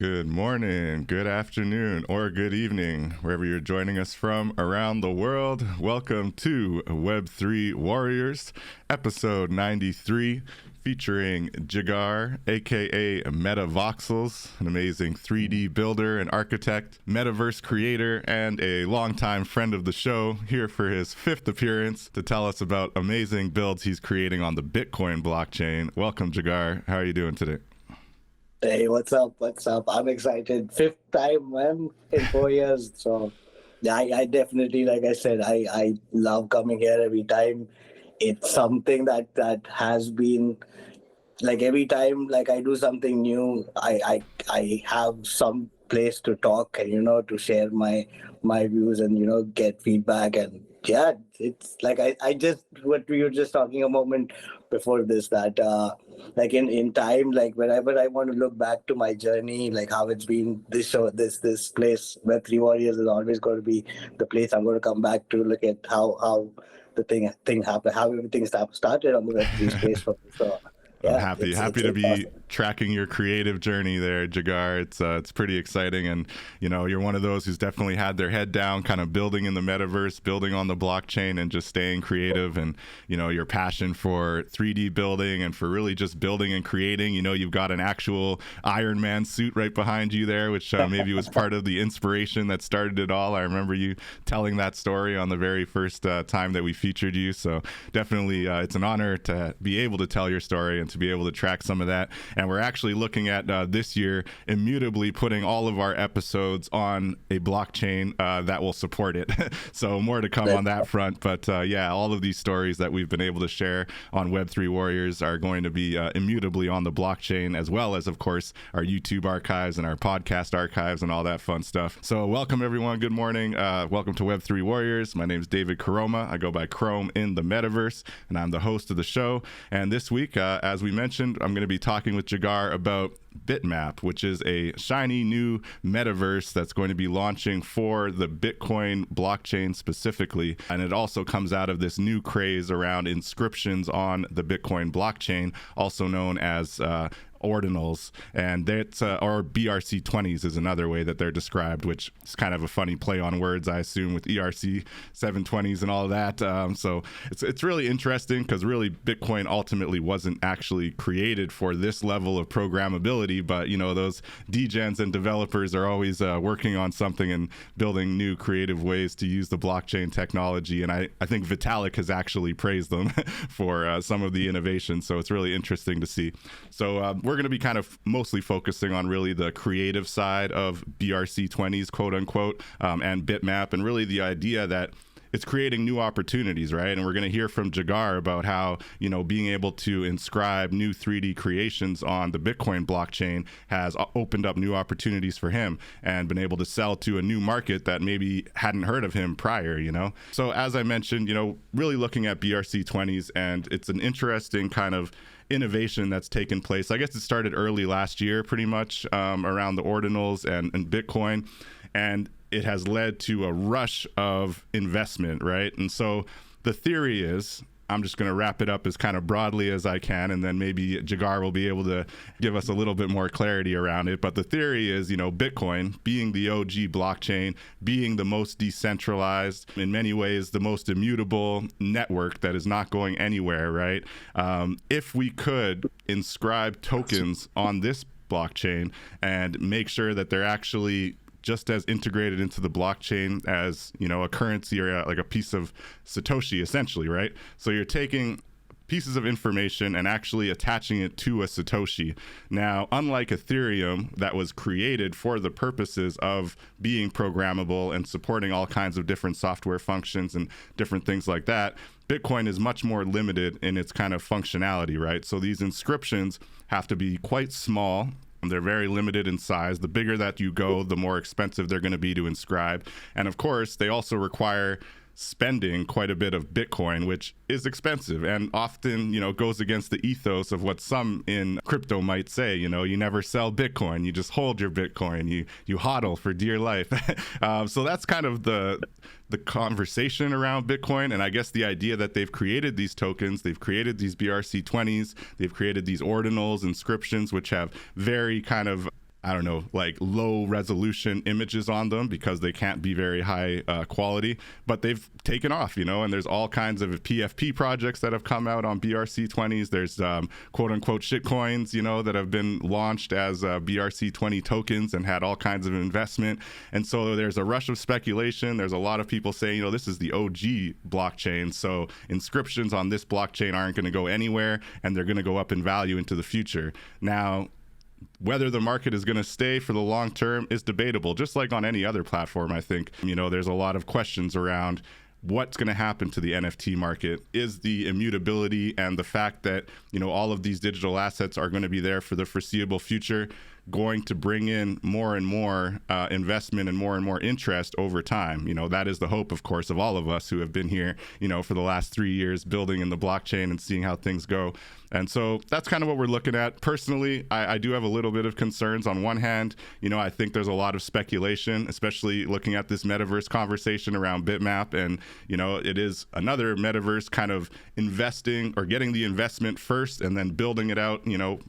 Good morning, good afternoon, or good evening, wherever you're joining us from around the world. Welcome to Web3 Warriors, episode 93, featuring Jigar, aka MetaVoxelz, an amazing 3D builder and architect, metaverse creator, and a longtime friend of the show, here for his fifth appearance to tell us about amazing builds he's creating on the Bitcoin blockchain. Welcome, Jigar. How are you doing today? Hey, what's up? What's up? I'm excited. Fifth time, man, in 4 years. So, yeah, I definitely, like I said, I love coming here every time. It's something that has been like every time, like I do something new, I have some place to talk and to share my views and get feedback. And yeah, it's like I just what we were just talking a moment before this, that like in time, like whenever I want to look back to my journey, like how it's been, this show, this place, Web3 Warriors is always going to be the place I'm going to come back to look at how the thing happened, how everything started on the Web3 space for me. So I'm yeah, happy to be awesome. tracking your creative journey there, Jigar. It's pretty exciting, and you're one of those who's definitely had their head down, kind of building in the metaverse, building on the blockchain, and just staying creative. And your passion for 3D building and for really just building and creating. You've got an actual Iron Man suit right behind you there, which maybe was part of the inspiration that started it all. I remember you telling that story on the very first time that we featured you. So definitely, it's an honor to be able to tell your story and to be able to track some of that. And we're actually looking at this year immutably putting all of our episodes on a blockchain that will support it. So more to come on that front. But yeah, all of these stories that we've been able to share on Web3 Warriors are going to be immutably on the blockchain, as well as, of course, our YouTube archives and our podcast archives and all that fun stuff. So welcome, everyone. Good morning. Welcome to Web3 Warriors. My name is David Krome. I go by Krome in the Metaverse, and I'm the host of the show. And this week, as we mentioned, I'm going to be talking with Jigar about Bitmap, which is a shiny new metaverse that's going to be launching for the Bitcoin blockchain specifically. And it also comes out of this new craze around inscriptions on the Bitcoin blockchain, also known as Ordinals, and that's or BRC-20s is another way that they're described, which is kind of a funny play on words, I assume, with ERC-720s and all that. So it's really interesting, because really Bitcoin ultimately wasn't actually created for this level of programmability, but those degens and developers are always working on something and building new creative ways to use the blockchain technology. And I think Vitalik has actually praised them for some of the innovations. So it's really interesting to see. So we're going to be kind of mostly focusing on really the creative side of BRC-20s, quote unquote, and Bitmap, and really the idea that it's creating new opportunities, right? And we're going to hear from Jigar about how, being able to inscribe new 3D creations on the Bitcoin blockchain has opened up new opportunities for him and been able to sell to a new market that maybe hadn't heard of him prior, So as I mentioned, really looking at BRC-20s, and it's an interesting kind of innovation that's taken place. I guess it started early last year, pretty much, around the Ordinals and Bitcoin. And it has led to a rush of investment, right? And so the theory is, I'm just going to wrap it up as kind of broadly as I can, and then maybe Jigar will be able to give us a little bit more clarity around it. But the theory is, Bitcoin being the OG blockchain, being the most decentralized, in many ways, the most immutable network that is not going anywhere, right? If we could inscribe tokens on this blockchain and make sure that they're actually just as integrated into the blockchain as, a currency or like a piece of Satoshi, essentially, right? So you're taking pieces of information and actually attaching it to a Satoshi. Now, unlike Ethereum, that was created for the purposes of being programmable and supporting all kinds of different software functions and different things like that, Bitcoin is much more limited in its kind of functionality, right? So these inscriptions have to be quite small. They're very limited in size. The bigger that you go, the more expensive they're going to be to inscribe. And of course, they also require spending quite a bit of Bitcoin, which is expensive and often, goes against the ethos of what some in crypto might say. You never sell Bitcoin, you just hold your Bitcoin, you hodl for dear life. So that's kind of the conversation around Bitcoin. And I guess the idea that they've created these tokens, they've created these BRC-20s, they've created these Ordinals, Inscriptions, which have very kind of I don't know, like low resolution images on them because they can't be very high quality, but they've taken off, and there's all kinds of PFP projects that have come out on BRC-20s. There's quote unquote shitcoins, that have been launched as BRC-20 tokens and had all kinds of investment. And so there's a rush of speculation. There's a lot of people saying, this is the OG blockchain. So inscriptions on this blockchain aren't going to go anywhere and they're going to go up in value into the future. Now, whether the market is going to stay for the long term is debatable, just like on any other platform. I think, there's a lot of questions around what's going to happen to the NFT market. Is the immutability and the fact that, all of these digital assets are going to be there for the foreseeable future going to bring in more and more investment and more interest over time? That is the hope, of course, of all of us who have been here, for the last 3 years building in the blockchain and seeing how things go. And so that's kind of what we're looking at. Personally, I do have a little bit of concerns. On one hand, I think there's a lot of speculation, especially looking at this metaverse conversation around Bitmap. And, it is another metaverse kind of investing or getting the investment first and then building it out,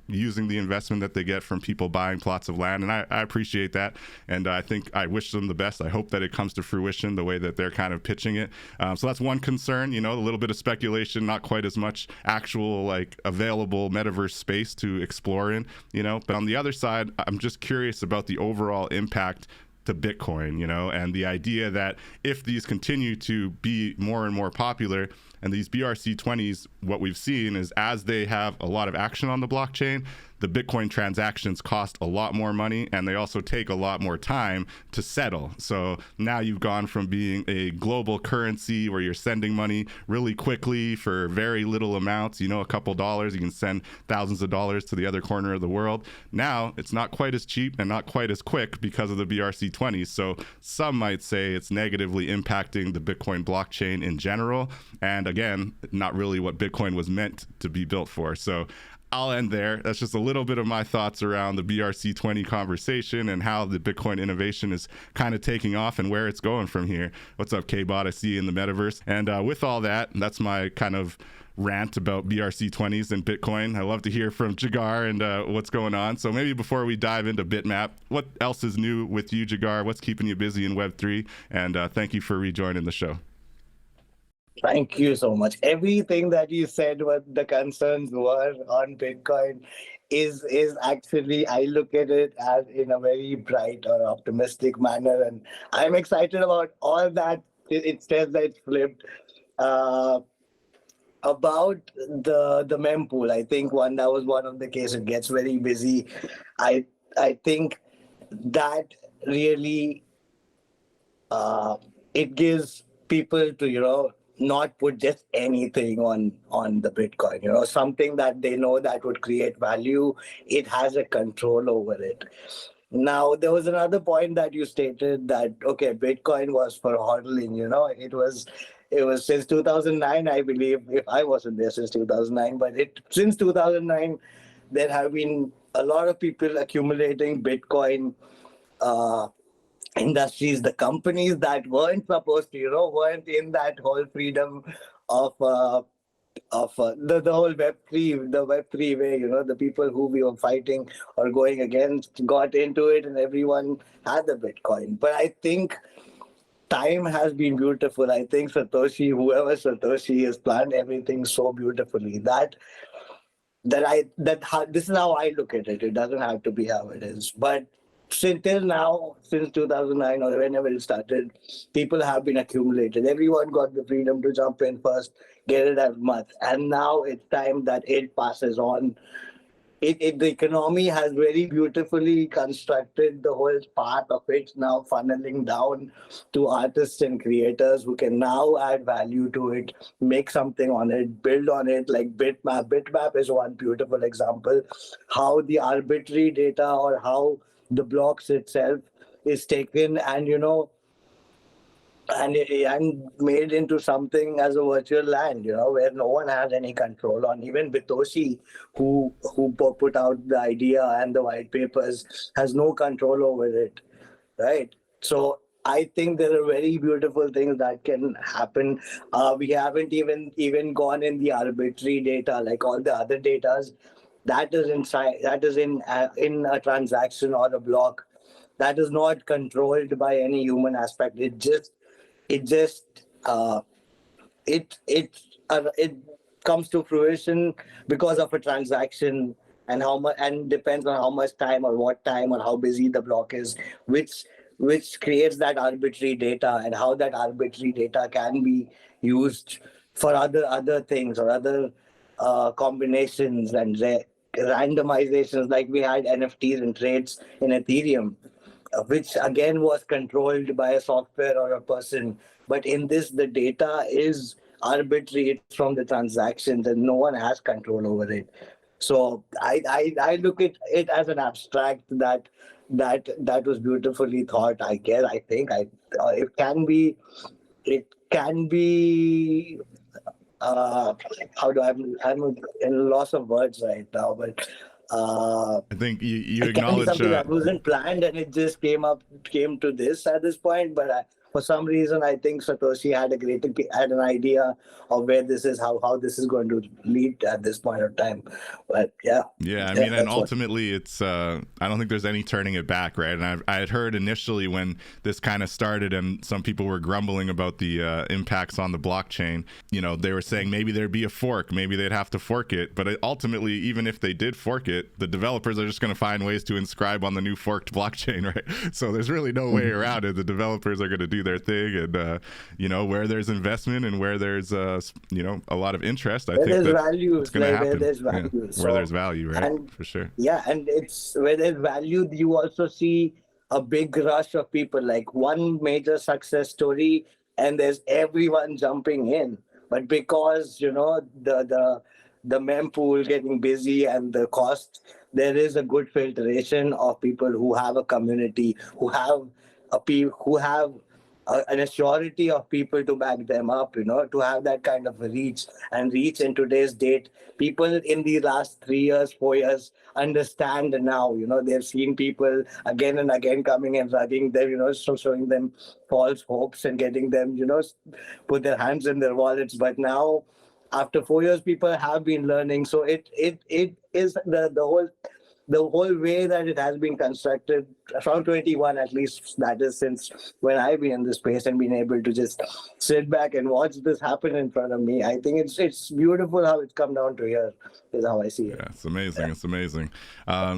using the investment that they get from people buying plots of land. And I appreciate that. And I think I wish them the best. I hope that it comes to fruition the way that they're kind of pitching it. So that's one concern, a little bit of speculation, not quite as much actual available metaverse space to explore in, but on the other side, I'm just curious about the overall impact to Bitcoin, and the idea that if these continue to be more and more popular, and these BRC-20s, what we've seen is as they have a lot of action on the blockchain, the Bitcoin transactions cost a lot more money, and they also take a lot more time to settle. So now you've gone from being a global currency where you're sending money really quickly for very little amounts, a couple dollars, you can send thousands of dollars to the other corner of the world. Now it's not quite as cheap and not quite as quick because of the BRC-20s. So some might say it's negatively impacting the Bitcoin blockchain in general. And again, not really what Bitcoin was meant to be built for. So I'll end there. That's just a little bit of my thoughts around the BRC-20 conversation and how the Bitcoin innovation is kind of taking off and where it's going from here. What's up, K-Bot? I see you in the metaverse. And with all that, that's my kind of rant about BRC-20s and Bitcoin. I love to hear from Jigar and what's going on. So maybe before we dive into Bitmap, what else is new with you, Jigar? What's keeping you busy in Web3? And thank you for rejoining the show. Thank you so much. Everything that you said, what the concerns were on Bitcoin is actually, I look at it as in a very bright or optimistic manner. And I'm excited about all that. It says that it's flipped. About the mempool, I think that was one of the cases. It gets very busy. I think that really it gives people to, not put just anything on the Bitcoin, something that they know that would create value. It has a control over it. Now, there was another point that you stated that, okay, Bitcoin was for hodling, it was since 2009, I believe, if I wasn't there since 2009, but since 2009, there have been a lot of people accumulating Bitcoin industries. The companies that weren't supposed to, weren't in that whole freedom of the whole Web3, the Web3 way, the people who we were fighting or going against got into it and everyone had the Bitcoin. But I think time has been beautiful. I think whoever Satoshi has planned everything so beautifully this is how I look at it. It doesn't have to be how it is. But till now, since 2009 or whenever it started, people have been accumulated. Everyone got the freedom to jump in first, get it as much. And now it's time that it passes on. The economy has very beautifully constructed the whole part of it now funneling down to artists and creators who can now add value to it, make something on it, build on it, like Bitmap. Bitmap is one beautiful example, how the arbitrary data or how the blocks itself is taken and, and made into something as a virtual land, where no one has any control on. Even Bitoshi, who put out the idea and the white papers, has no control over it, right? So I think there are very beautiful things that can happen. We haven't even gone in the arbitrary data, like all the other datas. that is inside, that is in a transaction or a block, that is not controlled by any human aspect. It just it comes to fruition because of a transaction, and how much, and depends on how much time or what time or how busy the block is, which creates that arbitrary data, and how that arbitrary data can be used for other things, or other combinations and randomizations. Like we had NFTs and trades in Ethereum, which again was controlled by a software or a person. But in this, the data is arbitrary. It's from the transactions, and no one has control over it. So I look at it as an abstract that was beautifully thought. I guess, I think it can be, it can be how do I'm in loss of words right now, but I think you it can be acknowledge. something that wasn't planned, and it just came to this at this point. But for some reason, I think Satoshi had an idea of where this is, how this is going to lead at this point of time. But yeah. Yeah, I mean, and ultimately, it's I don't think there's any turning it back, right? And I had heard initially when this kind of started, and some people were grumbling about the impacts on the blockchain. You know, they were saying maybe there'd be a fork, maybe they'd have to fork it. But ultimately, even if they did fork it, the developers are just going to find ways to inscribe on the new forked blockchain, right? So there's really no way around it. The developers are going to do their thing, and you know, where there's investment and where there's you know, a lot of interest, I think there's that value, it's going to happen. where there's value, yeah. Where there's value, right? And, for sure. Yeah, and it's where there's value, you also see a big rush of people, like one major success story, and there's everyone jumping in. But because, you know, the mempool getting busy and the cost, there is a good filtration of people who have a community, who have an assurity of people to back them up, you know, to have that kind of a reach. And reach in today's date, people in the last 3 years, 4 years understand now, you know, they've seen people again and again coming and rugging them, you know, so showing them false hopes and getting them, you know, put their hands in their wallets. But now, after 4 years, people have been learning. So it is the whole way that it has been constructed from 21, at least, that is since when I've been in this space and been able to just sit back and watch this happen in front of me. I think it's beautiful how it's come down to here, is how I see it. Yeah, it's amazing. It's amazing.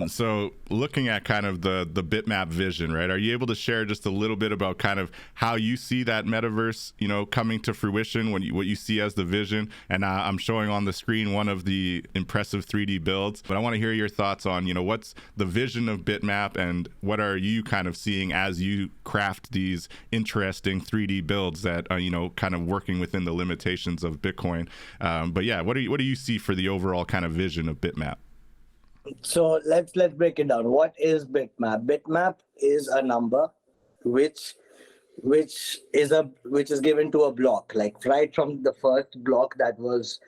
So looking at kind of the Bitmap vision, right? Are you able to share just a little bit about kind of how you see that metaverse, you know, coming to fruition, what you see as the vision? And I'm showing on the screen one of the impressive 3D builds, but I want to hear your thoughts on, you know, what's the vision of Bitmap, and what are you kind of seeing as you craft these interesting 3D builds that are, you know, kind of working within the limitations of Bitcoin. But yeah, what do you see for the overall kind of vision of Bitmap? So let's break it down. What is Bitmap? Bitmap is a number which is given to a block, like right from the first block that was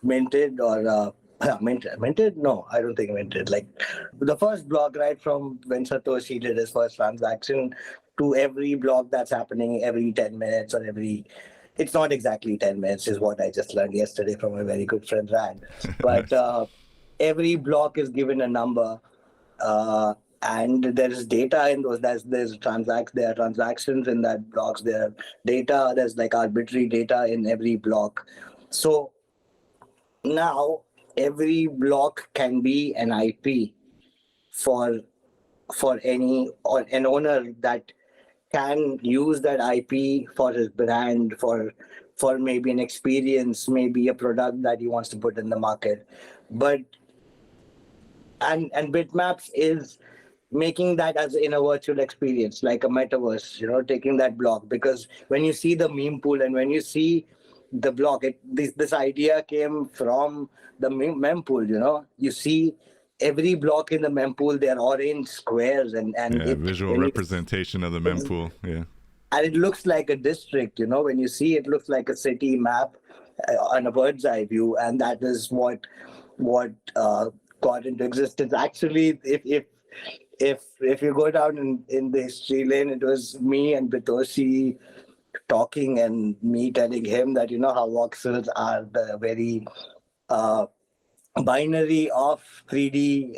minted, or minted? No, I don't think minted. Like the first block, right from when Satoshi did his first transaction, to every block that's happening every 10 minutes, or it's not exactly 10 minutes, is what I just learned yesterday from a very good friend, Rand. But Nice. Every block is given a number, and there is data in those. There are transactions in that blocks. There are data. There's like arbitrary data in every block. So now every block can be an IP for an owner that can use that IP for his brand, for maybe an experience, maybe a product that he wants to put in the market. But and Bitmaps is making that as in a virtual experience, like a metaverse, you know, taking that block. Because when you see the meme pool and when you see the block, this idea came from the mem pool, you know. You see every block in the mempool, they're orange squares, and Yeah, it visual when you, representation of the mempool. Yeah. and it looks like a district, you know. When you see it, looks like a city map on a bird's eye view, and that is what got into existence. Actually, if you go down in the history lane, it was me and Bitoshi talking, and me telling him that, you know, how voxels are the very binary of 3D,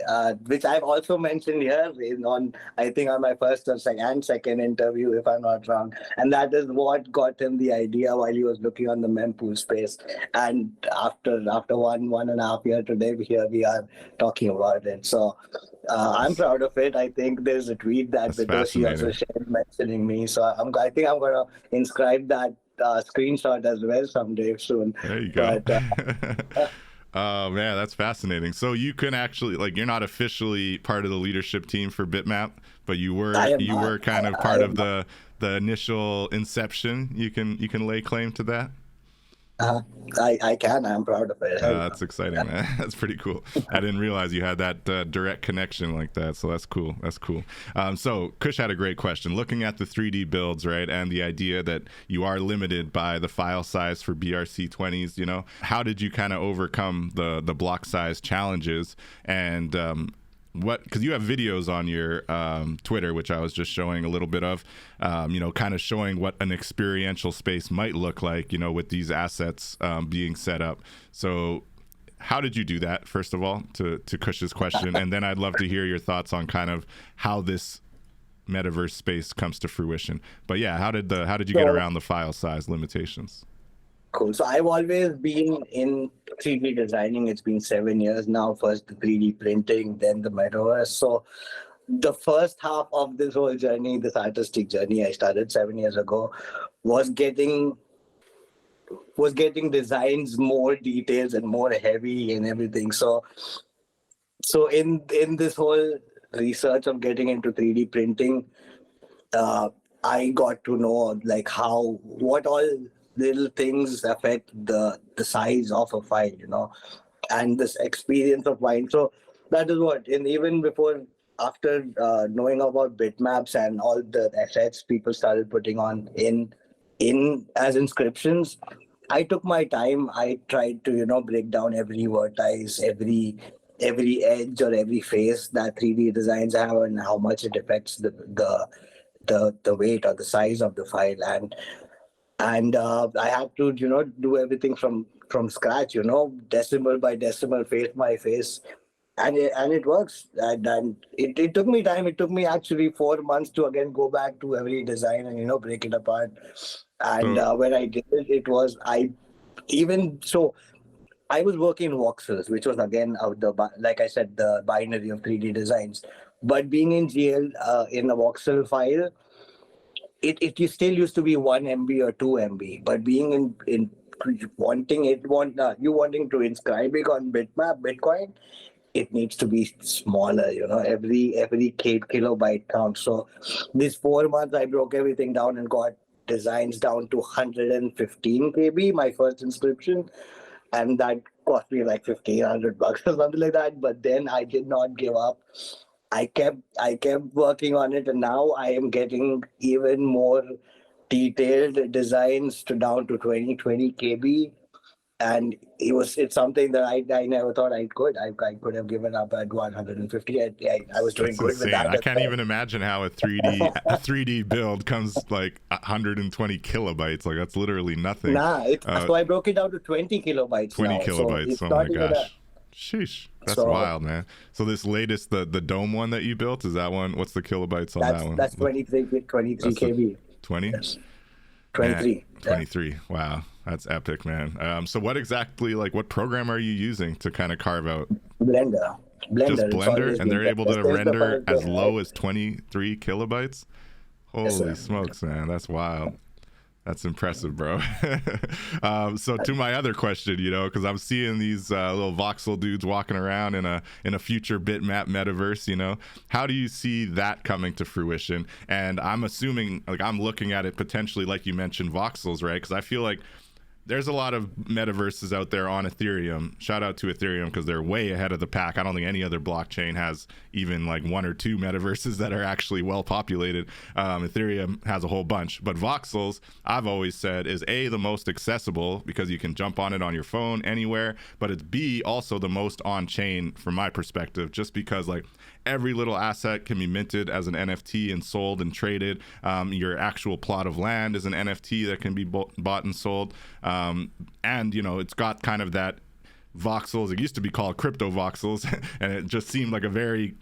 which I've also mentioned here I think on my first or second interview, if I'm not wrong. And that is what got him the idea while he was looking on the mempool space. And after 1.5 year today, here we are talking about it. So I'm That's, proud of it. I think there's a tweet that that's Bitoshi also fascinating. shared mentioning me. So I think I'm gonna inscribe that screenshot as well someday soon. There you go. But Oh man, that's fascinating. So you can actually, like, you're not officially part of the leadership team for Bitmap, but you I am were not. kind of I part am of not. the initial inception. You can lay claim to that. Uh, I can. I'm proud of it. Hell That's yeah. exciting, man. That's pretty cool. I didn't realize you had that direct connection like that. So that's cool. That's cool. So Kush had a great question. Looking at the 3D builds, right, and the idea that you are limited by the file size for BRC-20s, you know, how did you kind of overcome the block size challenges? And what, because you have videos on your Twitter, which I was just showing a little bit of, you know, kind of showing what an experiential space might look like, you know, with these assets being set up. So how did you do that, first of all, to Kush's question? And then I'd love to hear your thoughts on kind of how this metaverse space comes to fruition. But yeah, how did you get So around the file size limitations? cool. So I've always been in 3D designing. It's been 7 years now. First the 3D printing, then the metaverse. So the first half of this whole journey, this artistic journey I started 7 years ago, was getting designs more details and more heavy and everything. So in this whole research of getting into 3D printing, uh, I got to know like what all little things affect the size of a file, and this experience of buying. So that is what, and even before, after knowing about bitmaps and all the assets people started putting on in as inscriptions, I took my time. I tried to break down every vertex, every edge or every face that 3D designs have, and how much it affects the weight or the size of the file. And I have to do everything from scratch, decimal by decimal, face by face, and it works. And it took me time. It took me actually 4 months to again go back to every design and break it apart. And So when I did it, it was I even so I was working in voxels, which was again like I said, the binary of 3D designs. But being in GL, in a voxel file, it still used to be 1 MB or 2 MB. But being in wanting to inscribe it on Bitmap, Bitcoin, it needs to be smaller. Every kilobyte counts. So these 4 months, I broke everything down and got designs down to 115 KB. My first inscription, and that cost me like $1,500 or something like that. But then I did not give up. I kept working on it, and now I am getting even more detailed designs to down to 20 KB. And it's something that I never thought I could have given up at 150. I was doing that's good with insane. that I as can't even imagine how a 3D build comes like 120 kilobytes. Like that's literally nothing. nah. Uh, So I broke it down to 20 kilobytes 20 now. So kilobytes. it's Oh my not even a gosh. Sheesh. That's so wild, man. So this latest, the dome one that you built, is that one? What's the kilobytes on that one? that's 23 That's the KB. 20? Yes, Man, 23. Yeah. 23. Wow. That's epic, man. So what exactly, like what program are you using to kind of carve out Blender. just It's Blender? always And been they're able Blender. to Since the render first as day, right? low as 23 kilobytes? Yes, Holy sir. smokes, man. That's wild. That's impressive, bro. So to my other question, because I'm seeing these little voxel dudes walking around in a future bitmap metaverse, how do you see that coming to fruition? And I'm assuming, like, I'm looking at it potentially, like you mentioned, voxels, right? Because I feel like there's a lot of metaverses out there on Ethereum. Shout out to Ethereum because they're way ahead of the pack. I don't think any other blockchain has even like one or two metaverses that are actually well populated. Ethereum has a whole bunch, but Voxels, I've always said, is A, the most accessible because you can jump on it on your phone anywhere, but it's B, also the most on chain from my perspective, just because like every little asset can be minted as an NFT and sold and traded. Your actual plot of land is an NFT that can be bought and sold. And it's got kind of that voxels. It used to be called crypto voxels, and it just seemed like a very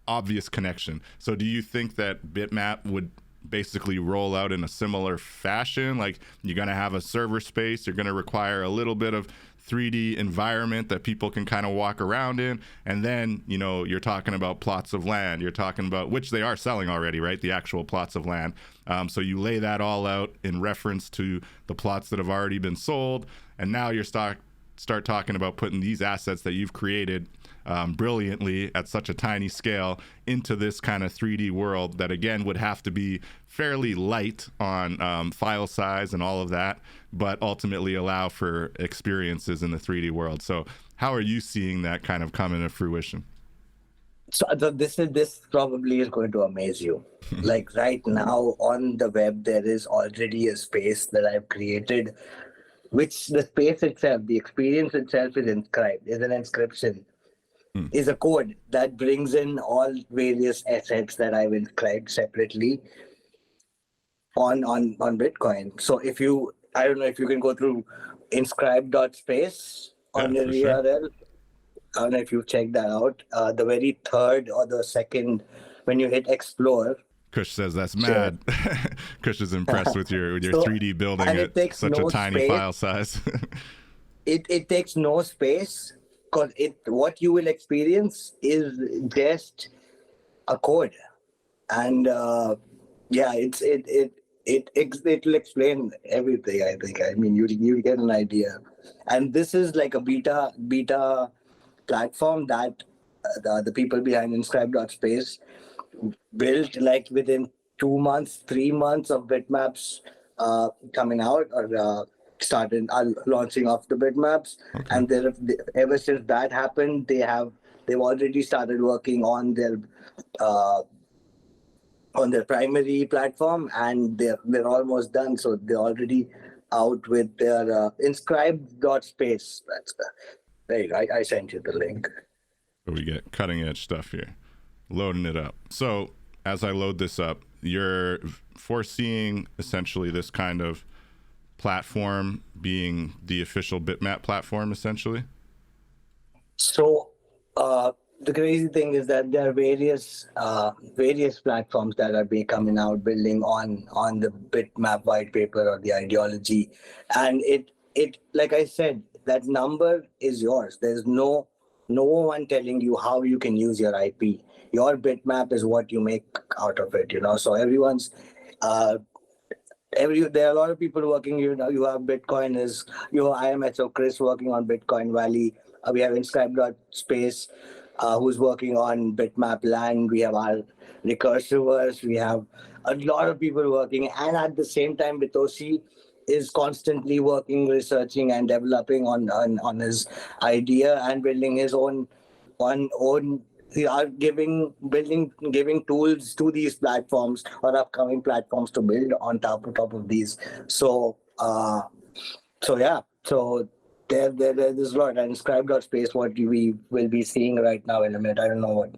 obvious connection. So do you think that Bitmap would basically roll out in a similar fashion? Like, you're going to have a server space, you're going to require a little bit of 3D environment that people can kind of walk around in, and then, you know, you're talking about plots of land, you're talking about, which they are selling already, right, the actual plots of land. So you lay that all out in reference to the plots that have already been sold, and now you're start talking about putting these assets that you've created brilliantly at such a tiny scale into this kind of 3D world that, again, would have to be fairly light on file size and all of that, but ultimately allow for experiences in the 3D world. So how are you seeing that kind of come into fruition? So this probably is going to amaze you. Like right now on the web, there is already a space that I've created, which the space itself, the experience itself is inscribed, is an inscription, is a code that brings in all various assets that I've inscribed separately on Bitcoin. So if you, I don't know if you can go through Inscribe.space on your URL. I don't know if you check that out. The very third or the second, when you hit explore. Kush says that's mad. Sure. Kush is impressed with your so, 3D building at such a tiny file size. it takes no space, because what you will experience is just a code, and yeah, it'll explain everything. I think. I mean, you get an idea, and this is like a beta platform that the people behind Inscribe.space built like within 2 months, 3 months of bitmaps coming out, or started launching off the bitmaps. Okay. And ever since that happened, they've already started working on their primary platform, and they're almost done. So they're already out with their Inscribe.space. That's I sent you the link. So we get cutting edge stuff here. Loading it up. So as I load this up, you're foreseeing essentially this kind of platform being the official Bitmap platform, essentially? So the crazy thing is that there are various platforms that are coming out building on the Bitmap white paper or the ideology. And it like I said, that number is yours. There's no one telling you how you can use your IP. Your bitmap is what you make out of it, you know. So everyone's there are a lot of people working. You know, you have Bitcoin IMSO Chris working on Bitcoin Valley. We have Inscribe.space who's working on Bitmap Land. We have our recursivers. We have a lot of people working, and at the same time, Bitoshi is constantly working, researching, and developing on his idea and building his own. They are giving tools to these platforms or upcoming platforms to build on top of these. So yeah. So there's a lot. And Inscribe.space, what we will be seeing right now in a minute. I don't know what.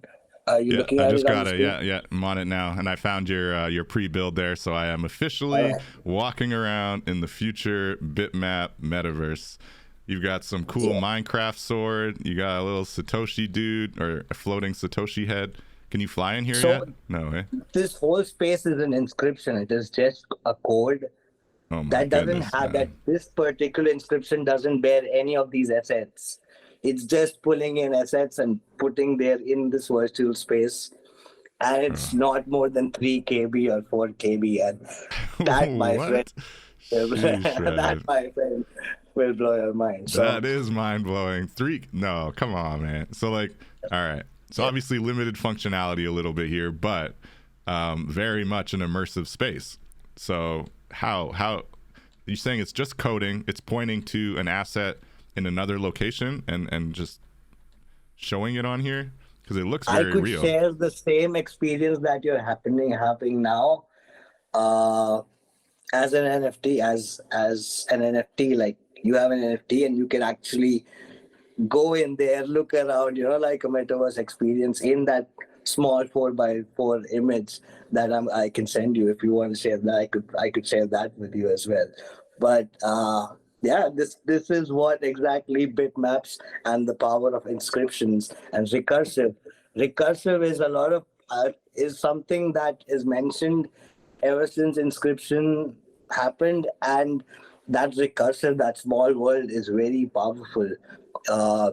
Are you looking at it? I just got it. Yeah, I'm on it now, and I found your pre-build there, so I am officially walking around in the future Bitmap metaverse. You've got some cool Minecraft sword. You got a little Satoshi dude, or a floating Satoshi head. Can you fly in here yet? No way. This whole space is an inscription. It is just a code that doesn't have that. This particular inscription doesn't bear any of these assets. It's just pulling in assets and putting there in this virtual space, and it's not more than 3 KB or 4 KB, and that, my friend, that, my friend, will blow your mind. So. That is mind blowing. No, come on, man. So all right. So obviously limited functionality a little bit here, but very much an immersive space. So how you're saying it's just coding? It's pointing to an asset in another location and just showing it on here, because it looks very real. I could share the same experience that you're having now as an NFT, as an NFT. Like, you have an NFT and you can actually go in there, look around, you know, like a metaverse experience in that small 4x4 image that I can send you if you want to share that. I could share that with you as well. But Yeah, this is what exactly bitmaps and the power of inscriptions and recursive. Recursive is a lot of is something that is mentioned ever since inscription happened, and that recursive, that small world, is very powerful. Uh,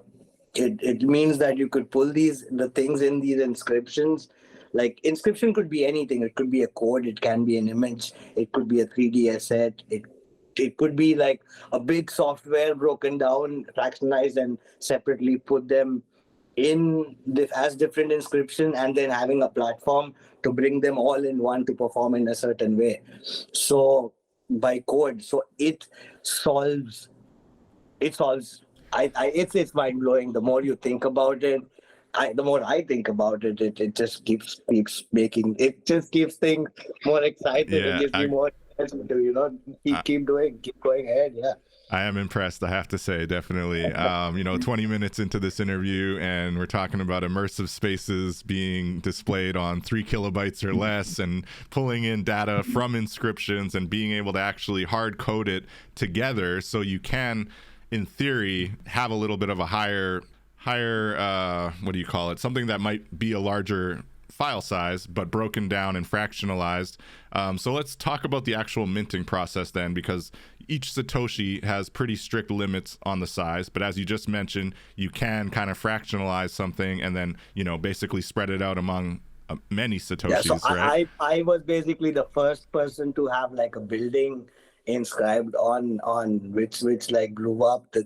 it means that you could pull the things in these inscriptions. Like inscription could be anything. It could be a code. It can be an image. It could be a 3D asset. It could be like a big software broken down, fractionalized, and separately put them in as different inscription, and then having a platform to bring them all in one to perform in a certain way. So by code, so solves it solves it's mind blowing. The more you think about it, the more I think about it, it just keeps making it just keeps things more excited. It Yeah, gives me more interest to I keep going ahead. Yeah. I am impressed, I have to say, definitely. 20 minutes into this interview, and we're talking about immersive spaces being displayed on 3 kilobytes or less, and pulling in data from inscriptions and being able to actually hard code it together, so you can, in theory, have a little bit of a higher what do you call it? Something that might be a larger file size, but broken down and fractionalized. So let's talk about the actual minting process then, because each Satoshi has pretty strict limits on the size. But as you just mentioned, you can kind of fractionalize something and then, basically spread it out among many Satoshis, Yeah, so right? I was basically the first person to have like a building inscribed on which like blew up the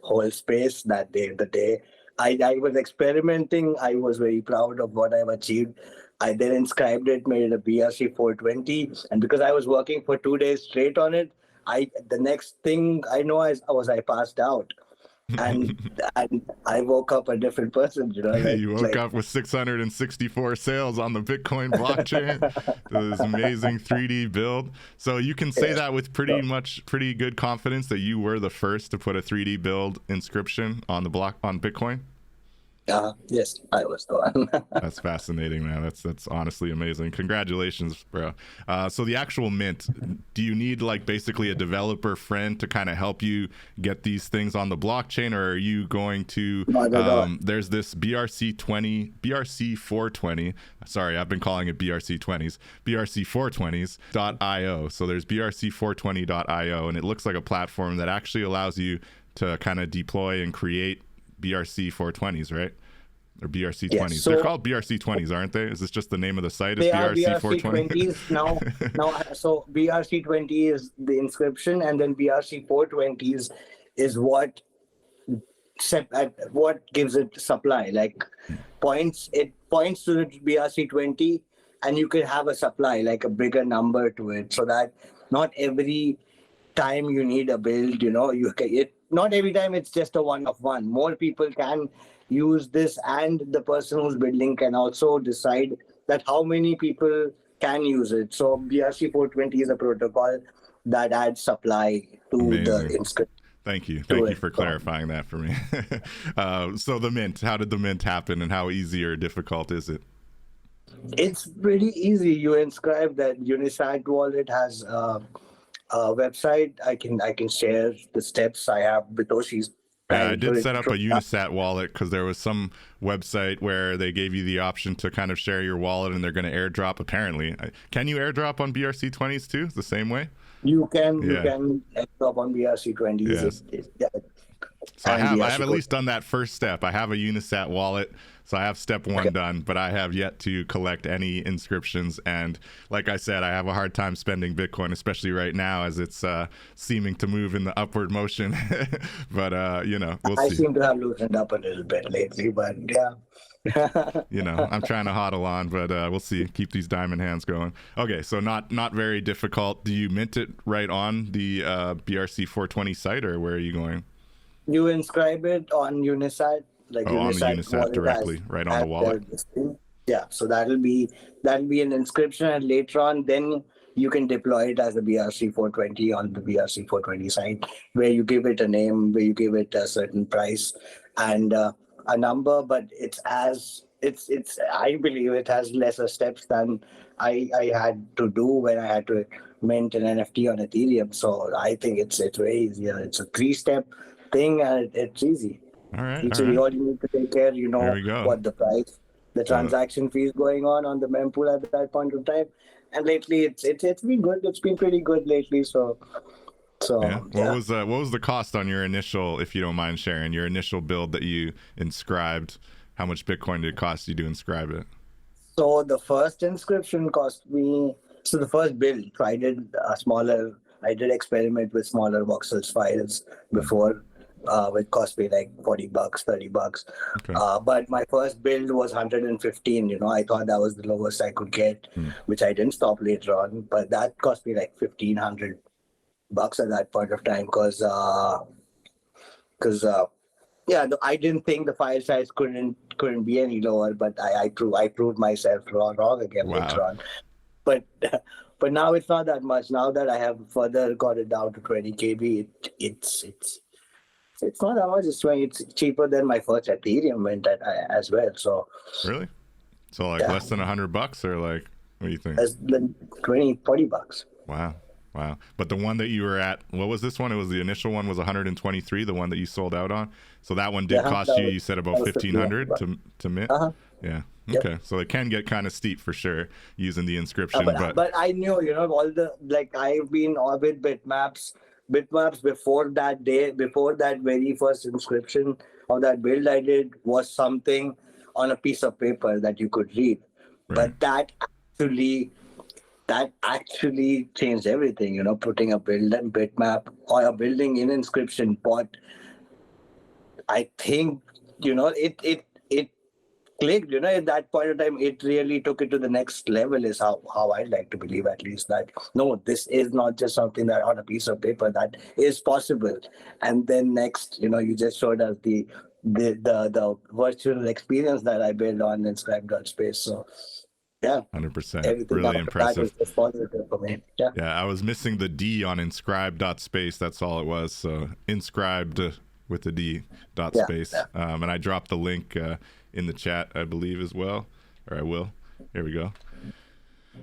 whole space that day. The day I was experimenting, I was very proud of what I've achieved. I then inscribed it, made it a BRC 420, and because I was working for 2 days straight on it, the next thing I know I passed out, and and I woke up a different person. You woke up with 664 sales on the Bitcoin blockchain. This amazing 3D build. So you can say that with pretty good confidence that you were the first to put a 3D build inscription on Bitcoin. Yes, I was the one. That's fascinating, man. That's honestly amazing. Congratulations, bro. So the actual mint, do you need like basically a developer friend to kind of help you get these things on the blockchain, or are you going to? There's this BRC-420. Sorry, I've been calling it BRC-20s. BRC-420s.io. So there's BRC-420.io, and it looks like a platform that actually allows you to kind of deploy and create BRC-420s, right? Or BRC-20s. Yes, so they're called BRC-20s, aren't they? Is this just the name of the site? Is they are BRC-420? BRC-20s now. So BRC-20 is the inscription, and then BRC-420s is what gives it supply. Like it points to the BRC-20, and you could have a supply, like a bigger number to it, so that not every time you need a build, not every time it's just a one of one. More people can use this, and the person who's building can also decide that how many people can use it. So BRC-420 is a protocol that adds supply to Amazing. the inscription. Thank you for clarifying that for me. So the mint, how did the mint happen, and how easy or difficult is it? It's pretty easy. You inscribe that Unisat wallet has a website. I can share the steps. I have Bitoshi's. Yeah, I did set up a Unisat wallet because there was some website where they gave you the option to kind of share your wallet, and they're going to airdrop. Apparently, can you airdrop on BRC-20s too? The same way? You can airdrop on BRC-20s. Yes. So I have at least done that first step. I have a Unisat wallet, so I have step one done, but I have yet to collect any inscriptions. And like I said, I have a hard time spending Bitcoin, especially right now as it's seeming to move in the upward motion. But we'll see. I seem to have loosened up a little bit lately, but yeah. I'm trying to hodl on, but we'll see. Keep these diamond hands going. Okay, so not very difficult. Do you mint it right on the BRC-420 site, or where are you going? You inscribe it on Unisat, like on the Unisat directly, right on the wallet. Yeah, so that'll be an inscription, and later on, then you can deploy it as a BRC-420 on the BRC-420 site, where you give it a name, where you give it a certain price and a number. But I believe it has lesser steps than I had to do when I had to mint an NFT on Ethereum. So I think it's way easier. It's a 3-step thing, and it's easy. All right. Actually, all you need to take care, There we go. what the price, the transaction fees going on the mempool at that point of time. And lately, it's been good. It's been pretty good lately. So yeah. What was the cost on your initial, if you don't mind sharing, your initial build that you inscribed? How much Bitcoin did it cost you to inscribe it? So the first inscription cost me. So the first build, I did experiment with smaller voxels files before. Which cost me like $40, $30. Okay. But my first build was 115. I thought that was the lowest I could get, which I didn't stop later on. But that cost me like $1,500 at that point of time, because I didn't think the file size couldn't be any lower. But I proved myself wrong again later on. But now it's not that much. Now that I have further got it down to 20 KB, it's not that much. It's cheaper than my first Ethereum mint as well. So really, so like less than $100, or like, what do you think? Less than $20-$40. Wow. But the one that you were at, what was this one? It was the initial one was 123, the one that you sold out on. So that one did cost you said about 1,500 to mint. Yeah. Okay. Yep. So it can get kind of steep for sure using the inscription. But I knew, all the, like, I've been with Bitmaps before that day, before that very first inscription of that build I did was something on a piece of paper that you could read. Right. But that actually changed everything, putting a build in Bitmap or a building in Inscription. But I think, it clicked, at that point of time, it really took it to the next level, is how I'd like to believe, at least, that no, this is not just something that on a piece of paper, that is possible. And then next, you just showed us the virtual experience that I built on Inscribe.space. So yeah, 100%. Really impressive. That was positive for me. Yeah, I was missing the D on Inscribe.space. That's all it was. So inscribed with the D .space. And I dropped the link in the chat, I believe, as well, or I will. Here we go.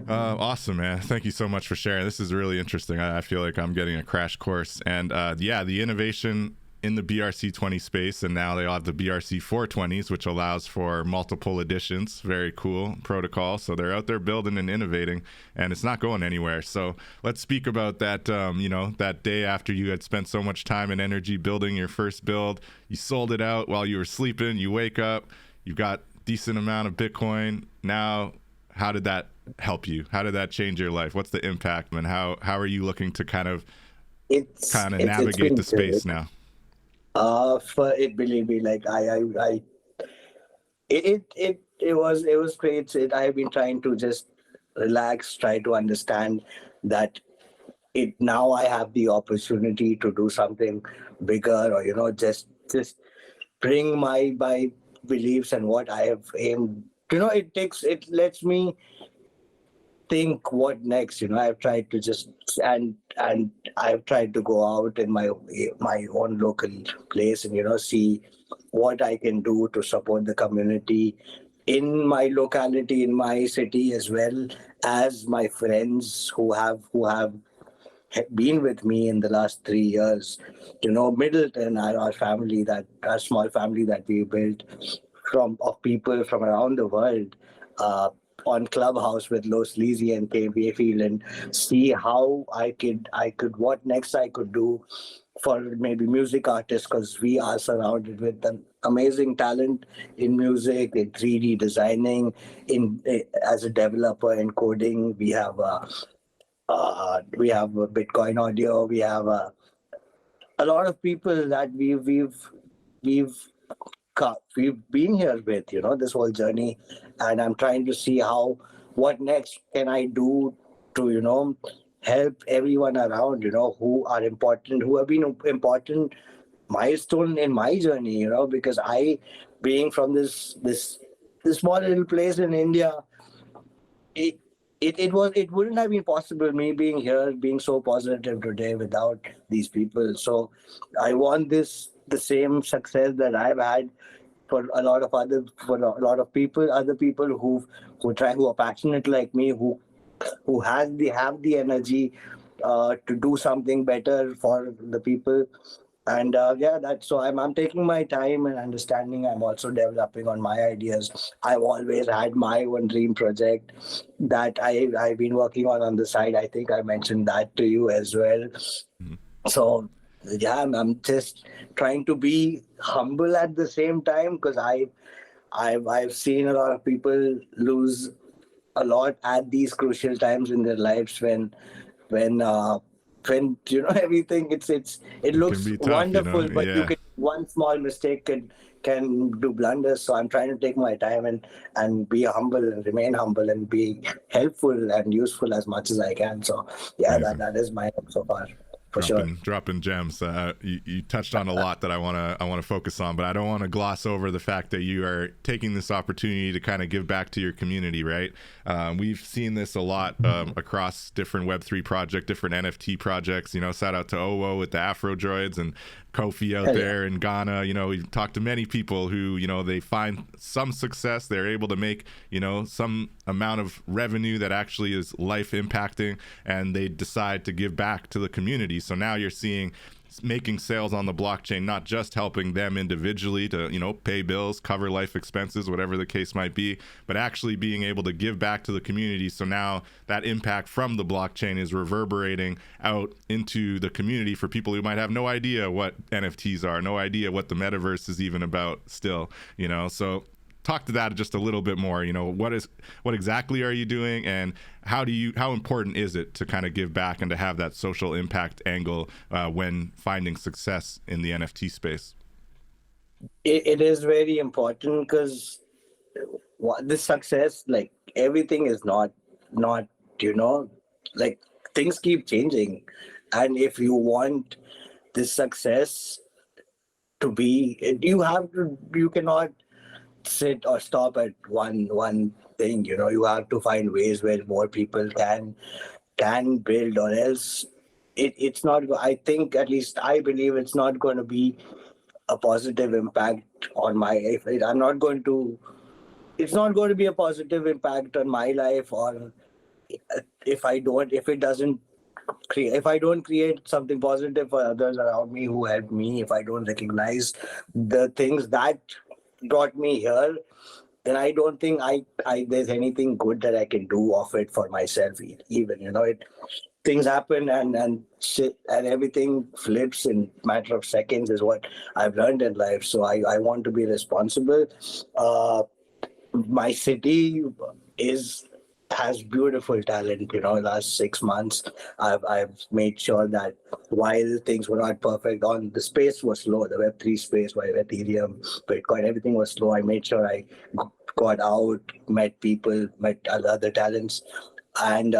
Awesome, man. Thank you so much for sharing. This is really interesting. I feel like I'm getting a crash course. And the innovation in the BRC-20 space, and now they have the BRC-420s, which allows for multiple editions. Very cool protocol. So they're out there building and innovating, and it's not going anywhere. So let's speak about that, that day after you had spent so much time and energy building your first build. You sold it out while you were sleeping. You wake up, you've got decent amount of Bitcoin. Now, how did that help you? How did that change your life? What's the impact, man? How are you looking to kind of navigate the space now? Believe me, like it was great. I have been trying to just relax, try to understand that now I have the opportunity to do something bigger, or just bring my beliefs and what I have aimed. It lets me think what next. I've tried to just and I've tried to go out in my own local place and see what I can do to support the community in my locality, in my city, as well as my friends who have been with me in the last 3 years. Middleton, our family, our small family that we built of people from around the world, on Clubhouse with Los Lizzy and K. Bayfield, and see how I could what next I could do for maybe music artists, because we are surrounded with an amazing talent in music, in 3D designing, as a developer in coding. We have a Bitcoin audio. We have a lot of people that we've been here with, this whole journey, and I'm trying to see what next can I do to, help everyone around, who are important, who have been important milestone in my journey, because I, being from this small little place in India, it wouldn't have been possible, me being here, being so positive today, without these people. So I want the same success that I've had for a lot of people who are passionate like me, who who have the energy to do something better for the people. And yeah, that's so I'm taking my time and understanding. I'm also developing on my ideas. I've always had my one dream project that I've been working on the side. I think I mentioned that to you as well. Mhm. So yeah, I'm just trying to be humble at the same time, because I've seen a lot of people lose a lot at these crucial times in their lives when you know everything, it It can looks be tough, wonderful, but you Yeah. can one small mistake can do blunders. So I'm trying to take my time and be humble and remain humble and be helpful and useful as much as I can. So yeah, Amazing. that is my hope so far, for sure. Dropping gems. You touched on a lot that I wanna focus on, but I don't want to gloss over the fact that you are taking this opportunity to kind of give back to your community, right? We've seen this a lot across different Web3 projects, different NFT projects. Shout out to Owo with the Afro Droids and Kofi out Hell yeah. there in Ghana. We've talked to many people who, they find some success. They're able to make, some amount of revenue that actually is life impacting, and they decide to give back to the community. So now you're seeing making sales on the blockchain, not just helping them individually to, pay bills, cover life expenses, whatever the case might be, but actually being able to give back to the community. So now that impact from the blockchain is reverberating out into the community for people who might have no idea what NFTs are, no idea what the metaverse is even about still, so talk to that just a little bit more. What exactly are you doing, and how important is it to kind of give back and to have that social impact angle when finding success in the NFT space? It is very important, because this success, like everything is not you know like things keep changing, and if you want this success to be, you cannot sit or stop at one thing. You have to find ways where more people can build, or else it's not. I think, at least I believe, it's not going to be a positive impact on my life. I'm not going to It's not going to be a positive impact on my life, or if I don't create something positive for others around me who helped me, if I don't recognize the things that brought me here, then I don't think I there's anything good that I can do of it for myself even. Things happen, and shit, and everything flips in matter of seconds, is what I've learned in life. So I want to be responsible. My city is has beautiful talent. Last 6 months, I've made sure that while things were not perfect, on the space was slow, the Web3 space, while Ethereum, Bitcoin, everything was slow. I made sure I got out, met people, met other talents, and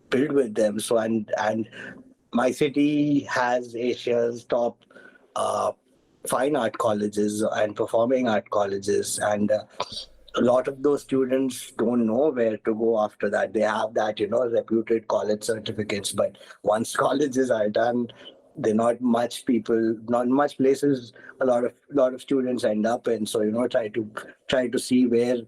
build with them. So and my city has Asia's top uh, fine art colleges and performing art colleges, and a lot of those students don't know where to go after that. They have that, reputed college certificates, but once colleges are done, they're not much places a lot of students end up in. So, try to see where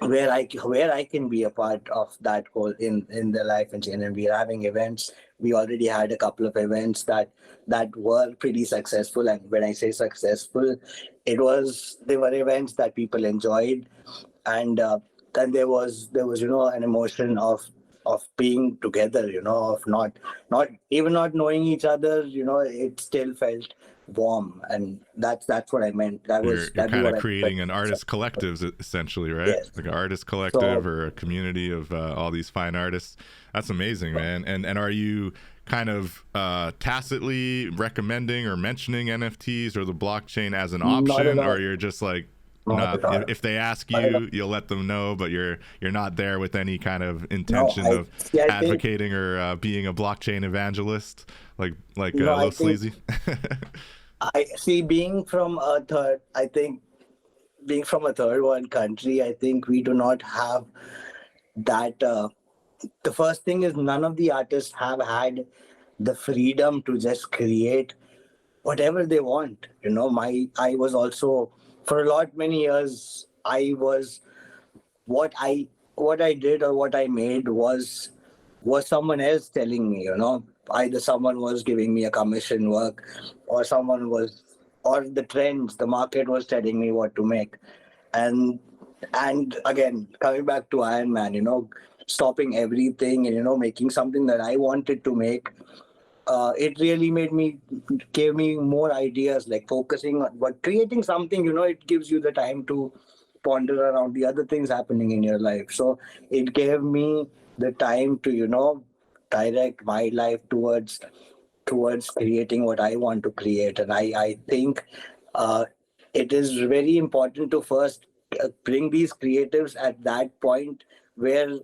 where I can be a part of that whole in their life and change. And we're having events. We already had a couple of events that were pretty successful. And when I say successful, they were events that people enjoyed, and then there was an emotion of being together. Of not knowing each other. It still felt warm, and that's what I meant. You're That'd be kind of what I creating an meant. artist collective, essentially, right? Yes. Like an artist collective So or a community of all these fine artists. That's amazing, man. And are you kind of tacitly recommending or mentioning NFTs or the blockchain as an not at option, or all. you're just like, Not not at all. if they ask Not at all. you'll let them know, but you're not there with any kind of No, intention of I think advocating or being a blockchain evangelist, like no, I Lil think Sleazy. I see. Being from a third world country, I think we do not have that. The first thing is, none of the artists have had the freedom to just create whatever they want. I was also, for a lot many years, I was what I did or what I made was someone else telling me, either someone was giving me a commission work, or or the trends, the market was telling me what to make. And again, coming back to Iron Man, stopping everything and making something that I wanted to make. It really gave me more ideas, like focusing on but creating something. It gives you the time to ponder around the other things happening in your life. So it gave me the time to direct my life towards creating what I want to create. And I think uh, it is very important to first bring these creatives at that point where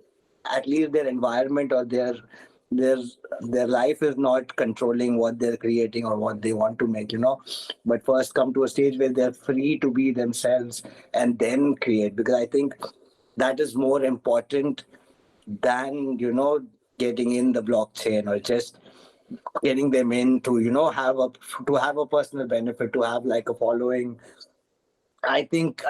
at least their environment or their their life is not controlling what they're creating or what they want to make, but first come to a stage where they're free to be themselves and then create, because I think that is more important than getting in the blockchain or just getting them in to have a personal benefit, to have like a following. I think